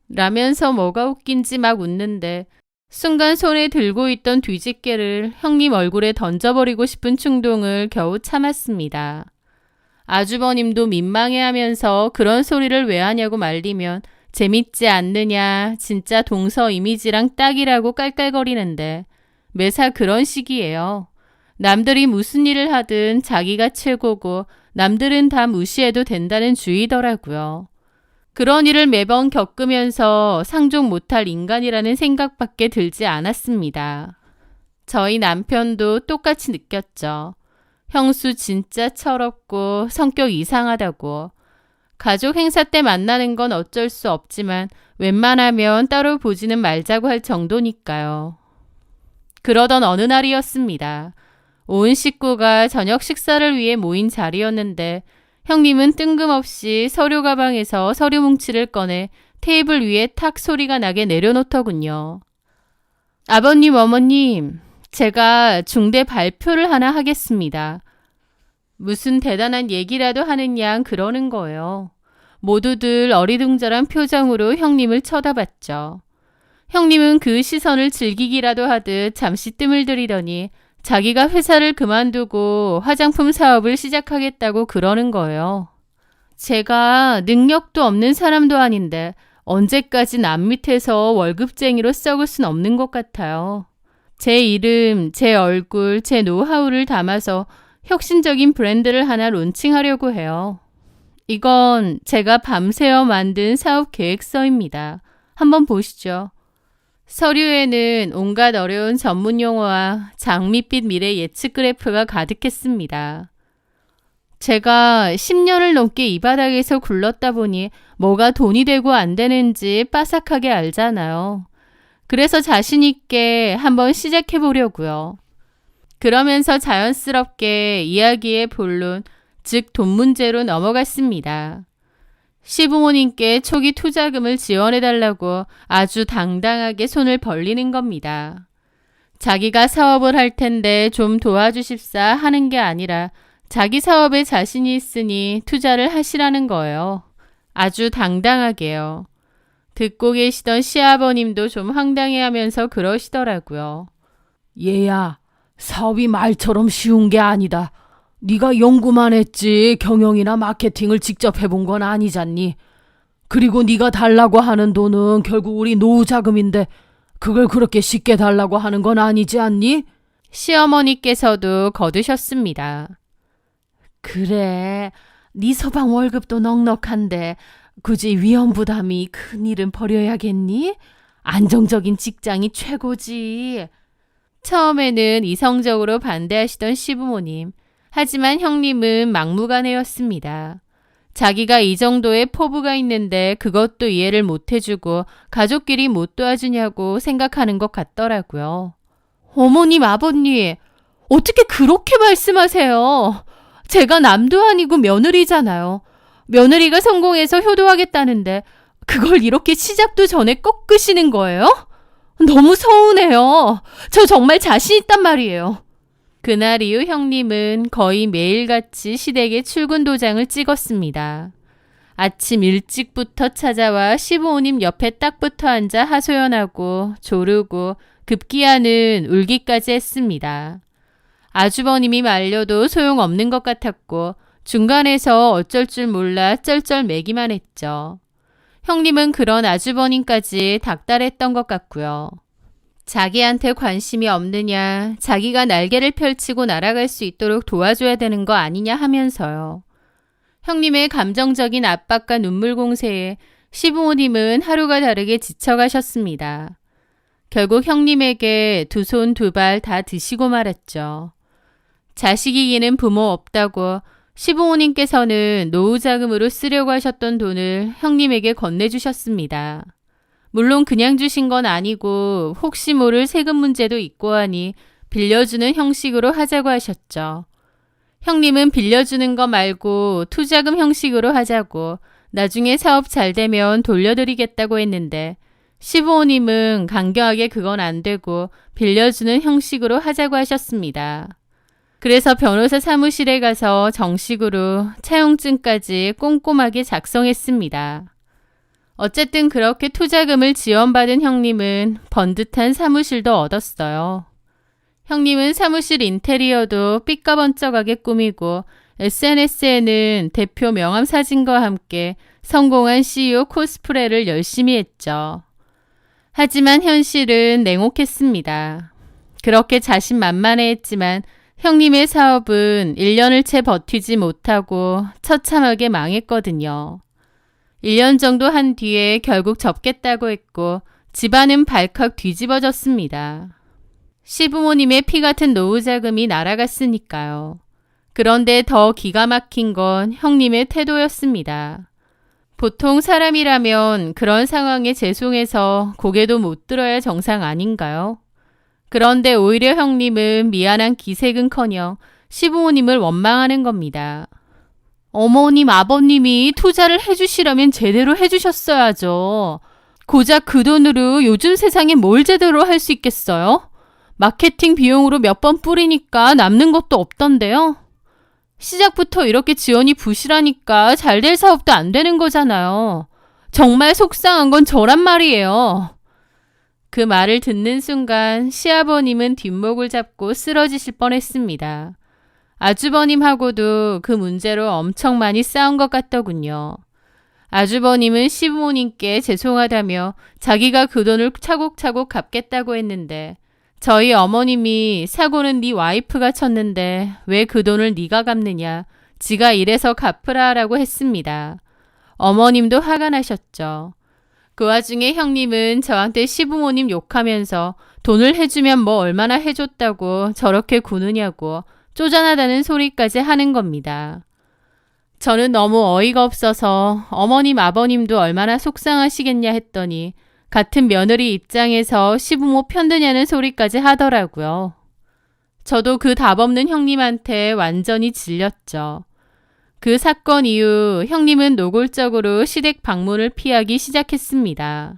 라면서 뭐가 웃긴지 막 웃는데 순간 손에 들고 있던 뒤집개를 형님 얼굴에 던져버리고 싶은 충동을 겨우 참았습니다. 아주버님도 민망해하면서 그런 소리를 왜 하냐고 말리면 재밌지 않느냐, 진짜 동서 이미지랑 딱이라고 깔깔거리는데 매사 그런 식이에요. 남들이 무슨 일을 하든 자기가 최고고 남들은 다 무시해도 된다는 주의더라고요. 그런 일을 매번 겪으면서 상종 못할 인간이라는 생각밖에 들지 않았습니다. 저희 남편도 똑같이 느꼈죠. 형수 진짜 철없고 성격 이상하다고. 가족 행사 때 만나는 건 어쩔 수 없지만 웬만하면 따로 보지는 말자고 할 정도니까요. 그러던 어느 날이었습니다. 온 식구가 저녁 식사를 위해 모인 자리였는데 형님은 뜬금없이 서류 가방에서 서류 뭉치를 꺼내 테이블 위에 탁 소리가 나게 내려놓더군요. 아버님, 어머님, 제가 중대 발표를 하나 하겠습니다. 무슨 대단한 얘기라도 하는 양 그러는 거예요. 모두들 어리둥절한 표정으로 형님을 쳐다봤죠. 형님은 그 시선을 즐기기라도 하듯 잠시 뜸을 들이더니 자기가 회사를 그만두고 화장품 사업을 시작하겠다고 그러는 거예요. 제가 능력도 없는 사람도 아닌데 언제까지 남 밑에서 월급쟁이로 썩을 순 없는 것 같아요. 제 이름, 제 얼굴, 제 노하우를 담아서 혁신적인 브랜드를 하나 론칭하려고 해요. 이건 제가 밤새워 만든 사업 계획서입니다. 한번 보시죠. 서류에는 온갖 어려운 전문 용어와 장밋빛 미래 예측 그래프가 가득했습니다. 제가 10년을 넘게 이 바닥에서 굴렀다 보니 뭐가 돈이 되고 안 되는지 빠삭하게 알잖아요. 그래서 자신 있게 한번 시작해 보려고요. 그러면서 자연스럽게 이야기의 본론, 즉 돈 문제로 넘어갔습니다. 시부모님께 초기 투자금을 지원해달라고 아주 당당하게 손을 벌리는 겁니다. 자기가 사업을 할 텐데 좀 도와주십사 하는 게 아니라 자기 사업에 자신이 있으니 투자를 하시라는 거예요. 아주 당당하게요. 듣고 계시던 시아버님도 좀 황당해하면서 그러시더라고요. 얘야, 사업이 말처럼 쉬운 게 아니다. 네가 연구만 했지 경영이나 마케팅을 직접 해본 건 아니잖니. 그리고 네가 달라고 하는 돈은 결국 우리 노후 자금인데 그걸 그렇게 쉽게 달라고 하는 건 아니지 않니? 시어머니께서도 거두셨습니다. 그래, 네 서방 월급도 넉넉한데 굳이 위험 부담이 큰 일은 버려야겠니? 안정적인 직장이 최고지. 처음에는 이성적으로 반대하시던 시부모님. 하지만 형님은 막무가내였습니다. 자기가 이 정도의 포부가 있는데 그것도 이해를 못 해주고 가족끼리 못 도와주냐고 생각하는 것 같더라고요. 어머님, 아버님, 어떻게 그렇게 말씀하세요? 제가 남도 아니고 며느리잖아요. 며느리가 성공해서 효도하겠다는데 그걸 이렇게 시작도 전에 꺾으시는 거예요? 너무 서운해요. 저 정말 자신 있단 말이에요. 그날 이후 형님은 거의 매일같이 시댁에 출근 도장을 찍었습니다. 아침 일찍부터 찾아와 시부모님 옆에 딱 붙어 앉아 하소연하고 조르고 급기야는 울기까지 했습니다. 아주버님이 말려도 소용없는 것 같았고 중간에서 어쩔 줄 몰라 쩔쩔매기만 했죠. 형님은 그런 아주버님까지 닥달했던 것 같고요. 자기한테 관심이 없느냐, 자기가 날개를 펼치고 날아갈 수 있도록 도와줘야 되는 거 아니냐 하면서요. 형님의 감정적인 압박과 눈물 공세에 시부모님은 하루가 다르게 지쳐가셨습니다. 결국 형님에게 두 손 두 발 다 드시고 말았죠. 자식이기는 부모 없다고 시부모님께서는 노후 자금으로 쓰려고 하셨던 돈을 형님에게 건네주셨습니다. 물론 그냥 주신 건 아니고 혹시 모를 세금 문제도 있고 하니 빌려주는 형식으로 하자고 하셨죠. 형님은 빌려주는 거 말고 투자금 형식으로 하자고 나중에 사업 잘 되면 돌려드리겠다고 했는데 시부모님은 강경하게 그건 안 되고 빌려주는 형식으로 하자고 하셨습니다. 그래서 변호사 사무실에 가서 정식으로 차용증까지 꼼꼼하게 작성했습니다. 어쨌든 그렇게 투자금을 지원받은 형님은 번듯한 사무실도 얻었어요. 형님은 사무실 인테리어도 삐까번쩍하게 꾸미고 SNS에는 대표 명함 사진과 함께 성공한 CEO 코스프레를 열심히 했죠. 하지만 현실은 냉혹했습니다. 그렇게 자신만만해했지만 형님의 사업은 1년을 채 버티지 못하고 처참하게 망했거든요. 1년 정도 한 뒤에 결국 접겠다고 했고 집안은 발칵 뒤집어졌습니다. 시부모님의 피 같은 노후 자금이 날아갔으니까요. 그런데 더 기가 막힌 건 형님의 태도였습니다. 보통 사람이라면 그런 상황에 죄송해서 고개도 못 들어야 정상 아닌가요? 그런데 오히려 형님은 미안한 기색은커녕 시부모님을 원망하는 겁니다. 어머님, 아버님이 투자를 해주시라면 제대로 해주셨어야죠. 고작 그 돈으로 요즘 세상에 뭘 제대로 할 수 있겠어요? 마케팅 비용으로 몇 번 뿌리니까 남는 것도 없던데요. 시작부터 이렇게 지원이 부실하니까 잘 될 사업도 안 되는 거잖아요. 정말 속상한 건 저란 말이에요. 그 말을 듣는 순간 시아버님은 뒷목을 잡고 쓰러지실 뻔했습니다. 아주버님하고도 그 문제로 엄청 많이 싸운 것 같더군요. 아주버님은 시부모님께 죄송하다며 자기가 그 돈을 차곡차곡 갚겠다고 했는데 저희 어머님이 사고는 네 와이프가 쳤는데 왜 그 돈을 네가 갚느냐. 지가 이래서 갚으라라고 했습니다. 어머님도 화가 나셨죠. 그 와중에 형님은 저한테 시부모님 욕하면서 돈을 해주면 뭐 얼마나 해줬다고 저렇게 구느냐고 쪼잔하다는 소리까지 하는 겁니다. 저는 너무 어이가 없어서 어머님 아버님도 얼마나 속상하시겠냐 했더니 같은 며느리 입장에서 시부모 편드냐는 소리까지 하더라고요. 저도 그 답 없는 형님한테 완전히 질렸죠. 그 사건 이후 형님은 노골적으로 시댁 방문을 피하기 시작했습니다.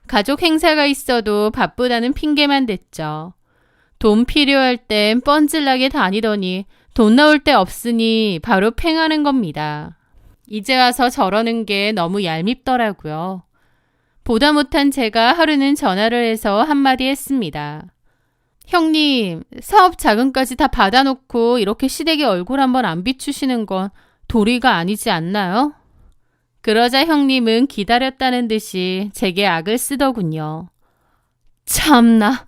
가족 행사가 있어도 바쁘다는 핑계만 댔죠. 돈 필요할 땐 뻔질나게 다니더니 돈 나올 때 없으니 바로 팽하는 겁니다. 이제 와서 저러는 게 너무 얄밉더라고요. 보다 못한 제가 하루는 전화를 해서 한마디 했습니다. 형님, 사업 자금까지 다 받아놓고 이렇게 시댁에 얼굴 한번 안 비추시는 건 도리가 아니지 않나요? 그러자 형님은 기다렸다는 듯이 제게 악을 쓰더군요. 참나,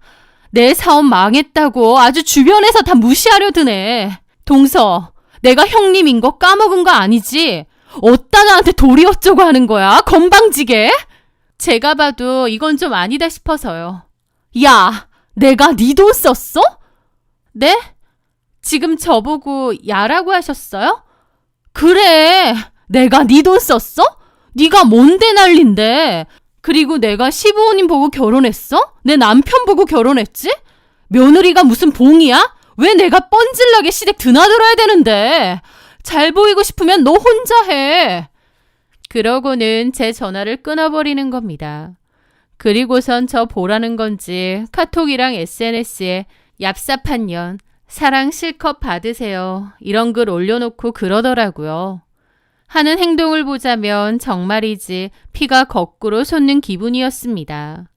내 사업 망했다고 아주 주변에서 다 무시하려 드네. 동서, 내가 형님인 거 까먹은 거 아니지? 어디다 나한테 도리 어쩌고 하는 거야? 건방지게? 제가 봐도 이건 좀 아니다 싶어서요. 야, 내가 네 돈 썼어? 네? 지금 저보고 야라고 하셨어요? 그래, 내가 네 돈 썼어? 네가 뭔데 난린데. 그리고 내가 시부모님 보고 결혼했어? 내 남편 보고 결혼했지? 며느리가 무슨 봉이야? 왜 내가 뻔질나게 시댁 드나들어야 되는데. 잘 보이고 싶으면 너 혼자 해. 그러고는 제 전화를 끊어버리는 겁니다. 그리고선 저 보라는 건지 카톡이랑 SNS에 얍삽한 년, 사랑 실컷 받으세요. 이런 글 올려놓고 그러더라고요. 하는 행동을 보자면 정말이지 피가 거꾸로 솟는 기분이었습니다.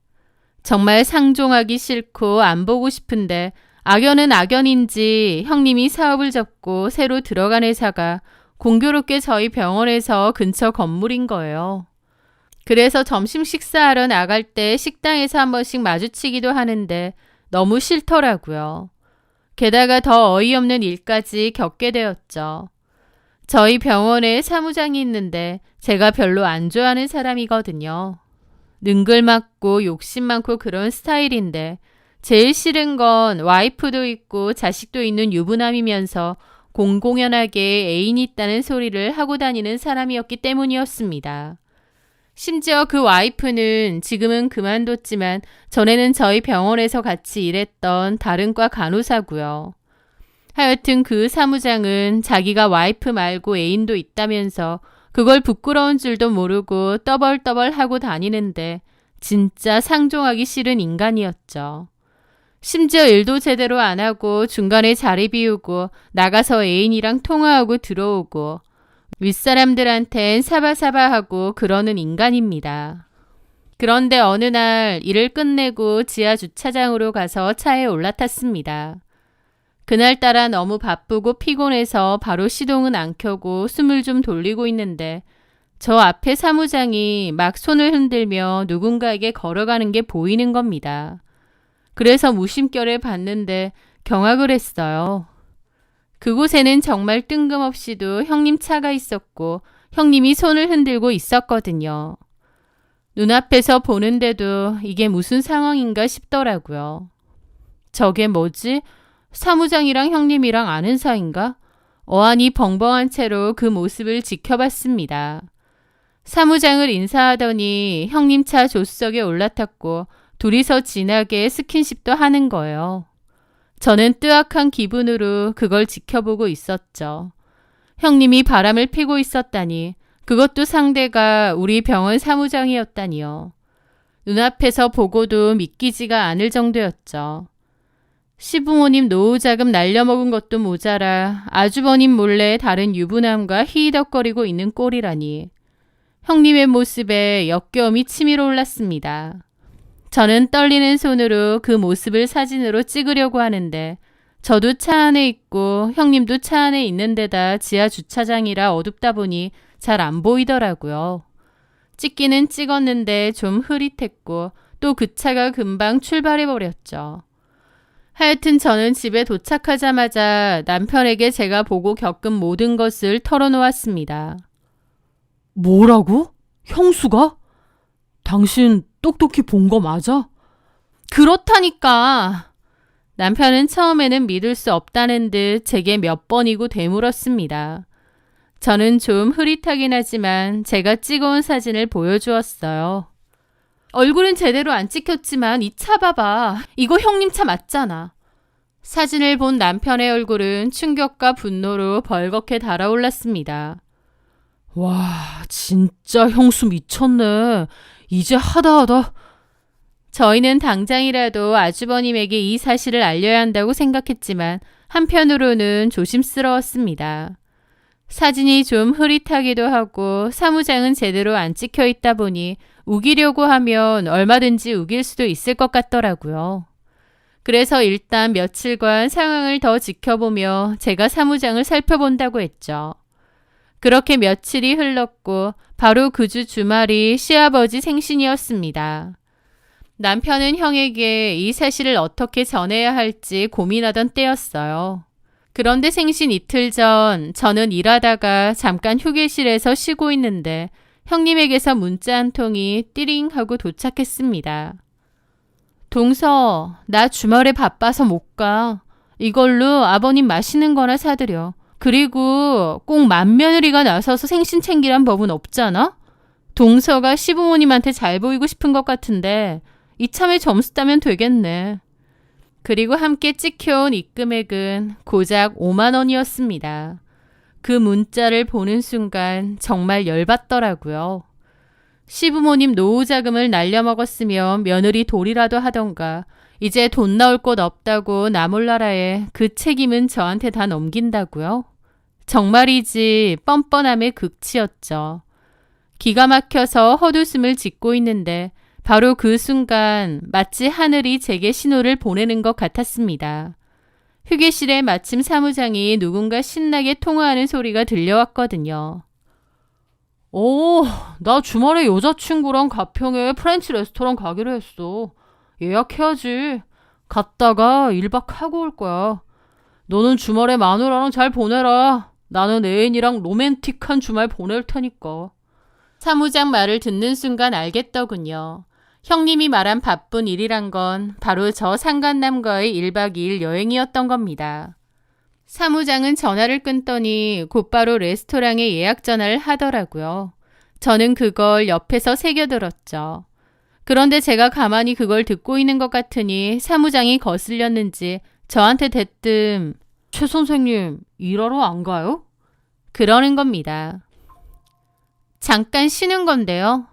정말 상종하기 싫고 안 보고 싶은데 악연은 악연인지 형님이 사업을 접고 새로 들어간 회사가 공교롭게 저희 병원에서 근처 건물인 거예요. 그래서 점심 식사하러 나갈 때 식당에서 한 번씩 마주치기도 하는데 너무 싫더라고요. 게다가 더 어이없는 일까지 겪게 되었죠. 저희 병원에 사무장이 있는데 제가 별로 안 좋아하는 사람이거든요. 능글맞고 욕심 많고 그런 스타일인데 제일 싫은 건 와이프도 있고 자식도 있는 유부남이면서 공공연하게 애인이 있다는 소리를 하고 다니는 사람이었기 때문이었습니다. 심지어 그 와이프는 지금은 그만뒀지만 전에는 저희 병원에서 같이 일했던 다른 과 간호사고요. 하여튼 그 사무장은 자기가 와이프 말고 애인도 있다면서 그걸 부끄러운 줄도 모르고 떠벌떠벌 하고 다니는데 진짜 상종하기 싫은 인간이었죠. 심지어 일도 제대로 안 하고 중간에 자리 비우고 나가서 애인이랑 통화하고 들어오고 윗사람들한텐 사바사바하고 그러는 인간입니다. 그런데 어느 날 일을 끝내고 지하 주차장으로 가서 차에 올라탔습니다. 그날따라 너무 바쁘고 피곤해서 바로 시동은 안 켜고 숨을 좀 돌리고 있는데 저 앞에 사무장이 막 손을 흔들며 누군가에게 걸어가는 게 보이는 겁니다. 그래서 무심결에 봤는데 경악을 했어요. 그곳에는 정말 뜬금없이도 형님 차가 있었고 형님이 손을 흔들고 있었거든요. 눈앞에서 보는데도 이게 무슨 상황인가 싶더라고요. 저게 뭐지? 사무장이랑 형님이랑 아는 사이인가? 어안이 벙벙한 채로 그 모습을 지켜봤습니다. 사무장을 인사하더니 형님 차 조수석에 올라탔고 둘이서 진하게 스킨십도 하는 거예요. 저는 뜨악한 기분으로 그걸 지켜보고 있었죠. 형님이 바람을 피고 있었다니, 그것도 상대가 우리 병원 사무장이었다니요. 눈앞에서 보고도 믿기지가 않을 정도였죠. 시부모님 노후자금 날려먹은 것도 모자라 아주버님 몰래 다른 유부남과 히히덕거리고 있는 꼴이라니. 형님의 모습에 역겨움이 치밀어 올랐습니다. 저는 떨리는 손으로 그 모습을 사진으로 찍으려고 하는데 저도 차 안에 있고 형님도 차 안에 있는 데다 지하 주차장이라 어둡다 보니 잘 안 보이더라고요. 찍기는 찍었는데 좀 흐릿했고 또 그 차가 금방 출발해버렸죠. 하여튼 저는 집에 도착하자마자 남편에게 제가 보고 겪은 모든 것을 털어놓았습니다. 뭐라고? 형수가? 당신 똑똑히 본 거 맞아? 그렇다니까. 남편은 처음에는 믿을 수 없다는 듯 제게 몇 번이고 되물었습니다. 저는 좀 흐릿하긴 하지만 제가 찍어온 사진을 보여주었어요. 얼굴은 제대로 안 찍혔지만 이 차 봐봐. 이거 형님 차 맞잖아. 사진을 본 남편의 얼굴은 충격과 분노로 벌겋게 달아올랐습니다. 와, 진짜 형수 미쳤네. 이제 하다하다. 저희는 당장이라도 아주버님에게 이 사실을 알려야 한다고 생각했지만 한편으로는 조심스러웠습니다. 사진이 좀 흐릿하기도 하고 사무장은 제대로 안 찍혀 있다 보니 우기려고 하면 얼마든지 우길 수도 있을 것 같더라고요. 그래서 일단 며칠간 상황을 더 지켜보며 제가 사무장을 살펴본다고 했죠. 그렇게 며칠이 흘렀고 바로 그 주 주말이 시아버지 생신이었습니다. 남편은 형에게 이 사실을 어떻게 전해야 할지 고민하던 때였어요. 그런데 생신 이틀 전 저는 일하다가 잠깐 휴게실에서 쉬고 있는데 형님에게서 문자 한 통이 띠링 하고 도착했습니다. 동서, 나 주말에 바빠서 못 가. 이걸로 아버님 맛있는 거나 사드려. 그리고 꼭 맏며느리가 나서서 생신 챙기란 법은 없잖아? 동서가 시부모님한테 잘 보이고 싶은 것 같은데 이참에 점수 따면 되겠네. 그리고 함께 찍혀온 입금액은 고작 5만 원이었습니다. 그 문자를 보는 순간 정말 열받더라고요. 시부모님 노후자금을 날려먹었으면 며느리 돌이라도 하던가 이제 돈 나올 곳 없다고 나 몰라라에 그 책임은 저한테 다 넘긴다고요? 정말이지 뻔뻔함의 극치였죠. 기가 막혀서 헛웃음을 짓고 있는데 바로 그 순간 마치 하늘이 제게 신호를 보내는 것 같았습니다. 휴게실에 마침 사무장이 누군가 신나게 통화하는 소리가 들려왔거든요. 나 주말에 여자친구랑 가평에 프렌치 레스토랑 가기로 했어. 예약해야지. 갔다가 1박 하고 올 거야. 너는 주말에 마누라랑 잘 보내라. 나는 애인이랑 로맨틱한 주말 보낼 테니까. 사무장 말을 듣는 순간 알겠더군요. 형님이 말한 바쁜 일이란 건 바로 저 상간남과의 1박 2일 여행이었던 겁니다. 사무장은 전화를 끊더니 곧바로 레스토랑에 예약 전화를 하더라고요. 저는 그걸 옆에서 새겨들었죠. 그런데 제가 가만히 그걸 듣고 있는 것 같으니 사무장이 거슬렸는지 저한테 대뜸 최 선생님, 일하러 안 가요? 그러는 겁니다. 잠깐 쉬는 건데요.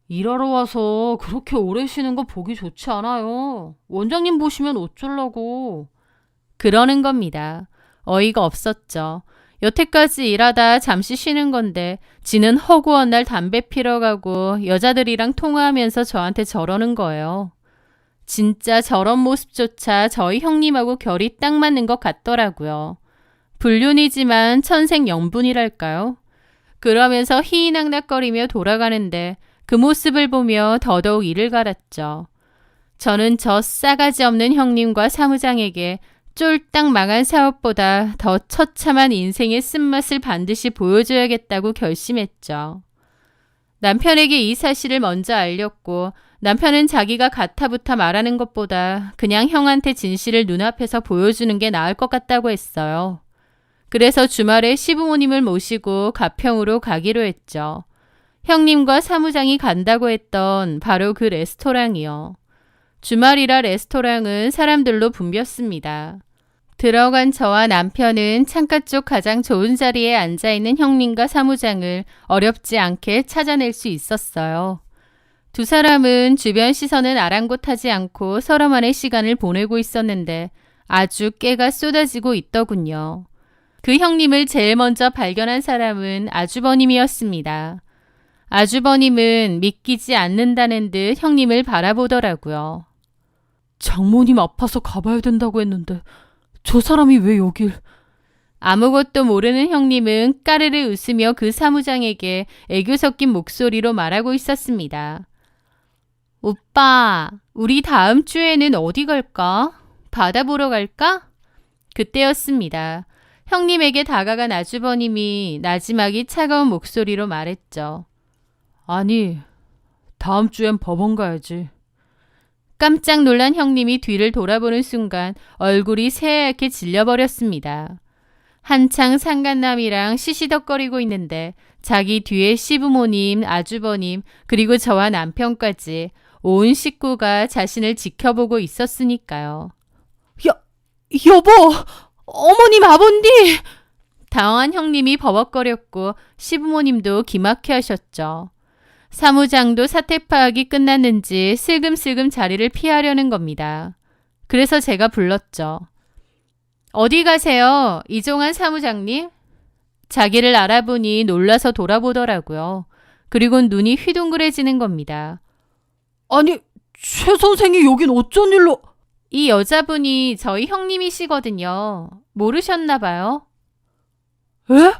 일하러 와서 그렇게 오래 쉬는 거 보기 좋지 않아요. 원장님 보시면 어쩌려고. 그러는 겁니다. 어이가 없었죠. 여태까지 일하다 잠시 쉬는 건데 지는 허구한 날 담배 피러 가고 여자들이랑 통화하면서 저한테 저러는 거예요. 진짜 저런 모습조차 저희 형님하고 결이 딱 맞는 것 같더라고요. 불륜이지만 천생연분이랄까요? 그러면서 희희낙낙거리며 돌아가는데 그 모습을 보며 더더욱 이를 갈았죠. 저는 저 싸가지 없는 형님과 사무장에게 쫄딱 망한 사업보다 더 처참한 인생의 쓴맛을 반드시 보여줘야겠다고 결심했죠. 남편에게 이 사실을 먼저 알렸고 남편은 자기가 가타부타 말하는 것보다 그냥 형한테 진실을 눈앞에서 보여주는 게 나을 것 같다고 했어요. 그래서 주말에 시부모님을 모시고 가평으로 가기로 했죠. 형님과 사무장이 간다고 했던 바로 그 레스토랑이요. 주말이라 레스토랑은 사람들로 붐볐습니다. 들어간 저와 남편은 창가 쪽 가장 좋은 자리에 앉아있는 형님과 사무장을 어렵지 않게 찾아낼 수 있었어요. 두 사람은 주변 시선은 아랑곳하지 않고 서로만의 시간을 보내고 있었는데 아주 깨가 쏟아지고 있더군요. 그 형님을 제일 먼저 발견한 사람은 아주버님이었습니다. 아주버님은 믿기지 않는다는 듯 형님을 바라보더라고요. 장모님 아파서 가봐야 된다고 했는데 저 사람이 왜 여길... 아무것도 모르는 형님은 까르르 웃으며 그 사무장에게 애교 섞인 목소리로 말하고 있었습니다. 오빠, 우리 다음 주에는 어디 갈까? 바다 보러 갈까? 그때였습니다. 형님에게 다가간 아주버님이 나지막이 차가운 목소리로 말했죠. 아니, 다음 주엔 법원 가야지. 깜짝 놀란 형님이 뒤를 돌아보는 순간 얼굴이 새하얗게 질려버렸습니다. 한창 상간남이랑 시시덕거리고 있는데 자기 뒤에 시부모님, 아주버님, 그리고 저와 남편까지 온 식구가 자신을 지켜보고 있었으니까요. 여보! 어머님 아버님! 당황한 형님이 버벅거렸고 시부모님도 기막혀 하셨죠. 사무장도 사태 파악이 끝났는지 슬금슬금 자리를 피하려는 겁니다. 그래서 제가 불렀죠. 어디 가세요? 이종환 사무장님? 자기를 알아보니 놀라서 돌아보더라고요. 그리곤 눈이 휘둥그레지는 겁니다. 아니, 최 선생이 여긴 어쩐 일로... 이 여자분이 저희 형님이시거든요. 모르셨나 봐요. 에?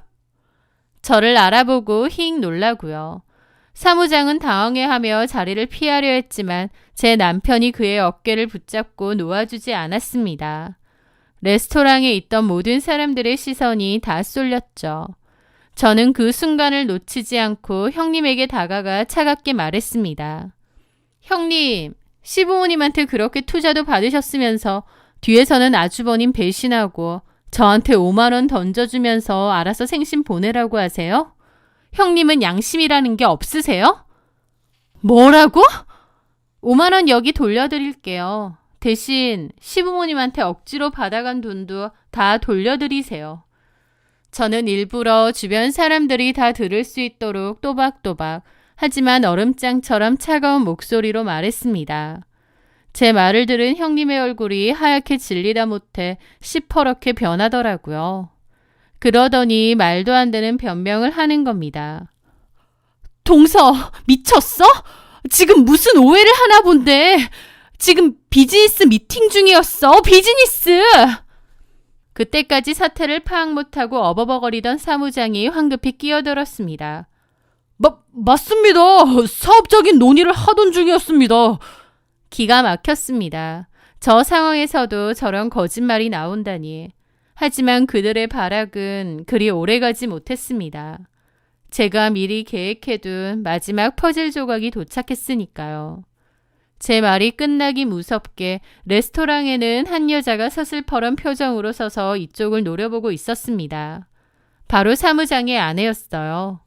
저를 알아보고 힝 놀라고요. 사무장은 당황해하며 자리를 피하려 했지만 제 남편이 그의 어깨를 붙잡고 놓아주지 않았습니다. 레스토랑에 있던 모든 사람들의 시선이 다 쏠렸죠. 저는 그 순간을 놓치지 않고 형님에게 다가가 차갑게 말했습니다. 형님, 시부모님한테 그렇게 투자도 받으셨으면서 뒤에서는 아주버님 배신하고 저한테 5만 원 던져주면서 알아서 생신 보내라고 하세요? 형님은 양심이라는 게 없으세요? 뭐라고? 5만 원 여기 돌려드릴게요. 대신 시부모님한테 억지로 받아간 돈도 다 돌려드리세요. 저는 일부러 주변 사람들이 다 들을 수 있도록 또박또박 하지만 얼음장처럼 차가운 목소리로 말했습니다. 제 말을 들은 형님의 얼굴이 하얗게 질리다 못해 시퍼렇게 변하더라고요. 그러더니 말도 안 되는 변명을 하는 겁니다. 동서, 미쳤어? 지금 무슨 오해를 하나 본데. 지금 비즈니스 미팅 중이었어. 비즈니스! 그때까지 사태를 파악 못하고 어버버거리던 사무장이 황급히 끼어들었습니다. 맞습니다. 사업적인 논의를 하던 중이었습니다. 기가 막혔습니다. 저 상황에서도 저런 거짓말이 나온다니. 하지만 그들의 발악은 그리 오래가지 못했습니다. 제가 미리 계획해둔 마지막 퍼즐 조각이 도착했으니까요. 제 말이 끝나기 무섭게 레스토랑에는 한 여자가 서슬퍼런 표정으로 서서 이쪽을 노려보고 있었습니다. 바로 사무장의 아내였어요.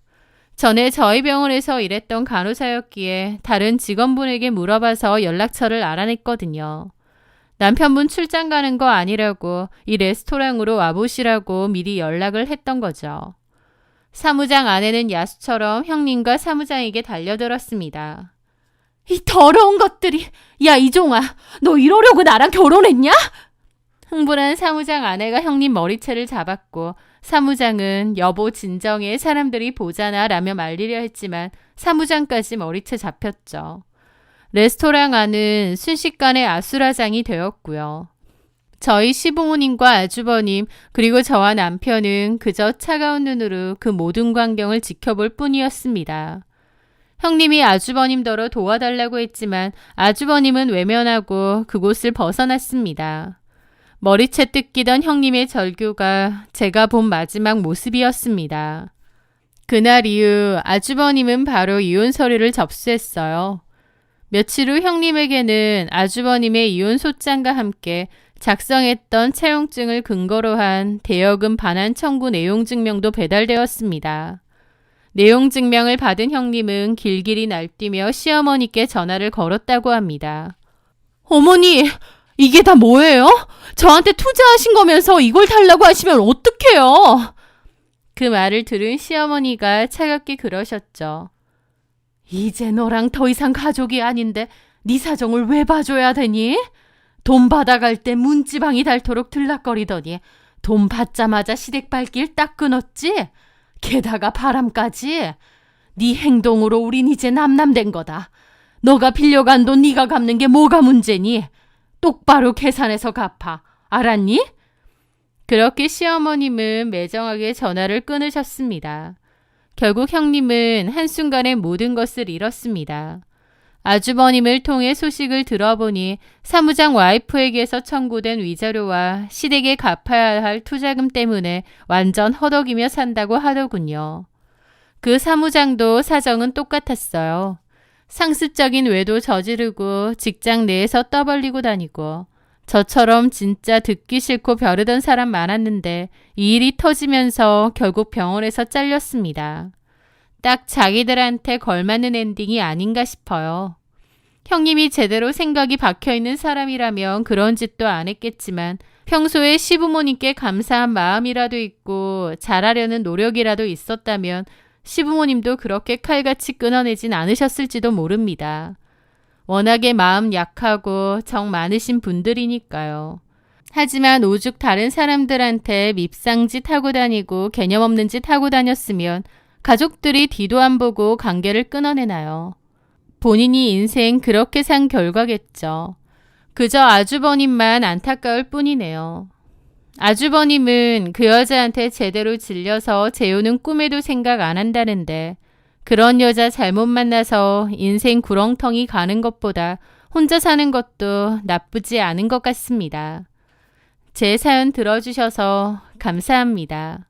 전에 저희 병원에서 일했던 간호사였기에 다른 직원분에게 물어봐서 연락처를 알아냈거든요. 남편분 출장 가는 거 아니라고 이 레스토랑으로 와보시라고 미리 연락을 했던 거죠. 사무장 아내는 야수처럼 형님과 사무장에게 달려들었습니다. 이 더러운 것들이! 야, 이종아, 너 이러려고 나랑 결혼했냐? 흥분한 사무장 아내가 형님 머리채를 잡았고 사무장은 여보 진정해 사람들이 보잖아 라며 말리려 했지만 사무장까지 머리채 잡혔죠. 레스토랑 안은 순식간에 아수라장이 되었고요. 저희 시부모님과 아주버님 그리고 저와 남편은 그저 차가운 눈으로 그 모든 광경을 지켜볼 뿐이었습니다. 형님이 아주버님더러 도와달라고 했지만 아주버님은 외면하고 그곳을 벗어났습니다. 머리채 뜯기던 형님의 절규가 제가 본 마지막 모습이었습니다. 그날 이후 아주버님은 바로 이혼 서류를 접수했어요. 며칠 후 형님에게는 아주버님의 이혼 소장과 함께 작성했던 채용증을 근거로 한 대여금 반환 청구 내용 증명도 배달되었습니다. 내용 증명을 받은 형님은 길길이 날뛰며 시어머니께 전화를 걸었다고 합니다. 어머니, 이게 다 뭐예요? 저한테 투자하신 거면서 이걸 달라고 하시면 어떡해요? 그 말을 들은 시어머니가 차갑게 그러셨죠. 이제 너랑 더 이상 가족이 아닌데 네 사정을 왜 봐줘야 되니? 돈 받아갈 때 문지방이 닳도록 들락거리더니 돈 받자마자 시댁발길 딱 끊었지? 게다가 바람까지? 네 행동으로 우린 이제 남남된 거다. 너가 빌려간 돈 네가 갚는 게 뭐가 문제니? 똑바로 계산해서 갚아. 알았니? 그렇게 시어머님은 매정하게 전화를 끊으셨습니다. 결국 형님은 한순간에 모든 것을 잃었습니다. 아주버님을 통해 소식을 들어보니 사무장 와이프에게서 청구된 위자료와 시댁에 갚아야 할 투자금 때문에 완전 허덕이며 산다고 하더군요. 그 사무장도 사정은 똑같았어요. 상습적인 외도 저지르고 직장 내에서 떠벌리고 다니고 저처럼 진짜 듣기 싫고 벼르던 사람 많았는데 이 일이 터지면서 결국 병원에서 잘렸습니다. 딱 자기들한테 걸맞는 엔딩이 아닌가 싶어요. 형님이 제대로 생각이 박혀있는 사람이라면 그런 짓도 안 했겠지만 평소에 시부모님께 감사한 마음이라도 있고 잘하려는 노력이라도 있었다면 시부모님도 그렇게 칼같이 끊어내진 않으셨을지도 모릅니다. 워낙에 마음 약하고 정 많으신 분들이니까요. 하지만 오죽 다른 사람들한테 밉상짓 하고 다니고 개념 없는 짓 하고 다녔으면 가족들이 뒤도 안 보고 관계를 끊어내나요? 본인이 인생 그렇게 산 결과겠죠. 그저 아주버님만 안타까울 뿐이네요. 아주버님은 그 여자한테 제대로 질려서 재혼은 꿈에도 생각 안 한다는데 그런 여자 잘못 만나서 인생 구렁텅이 가는 것보다 혼자 사는 것도 나쁘지 않은 것 같습니다. 제 사연 들어주셔서 감사합니다.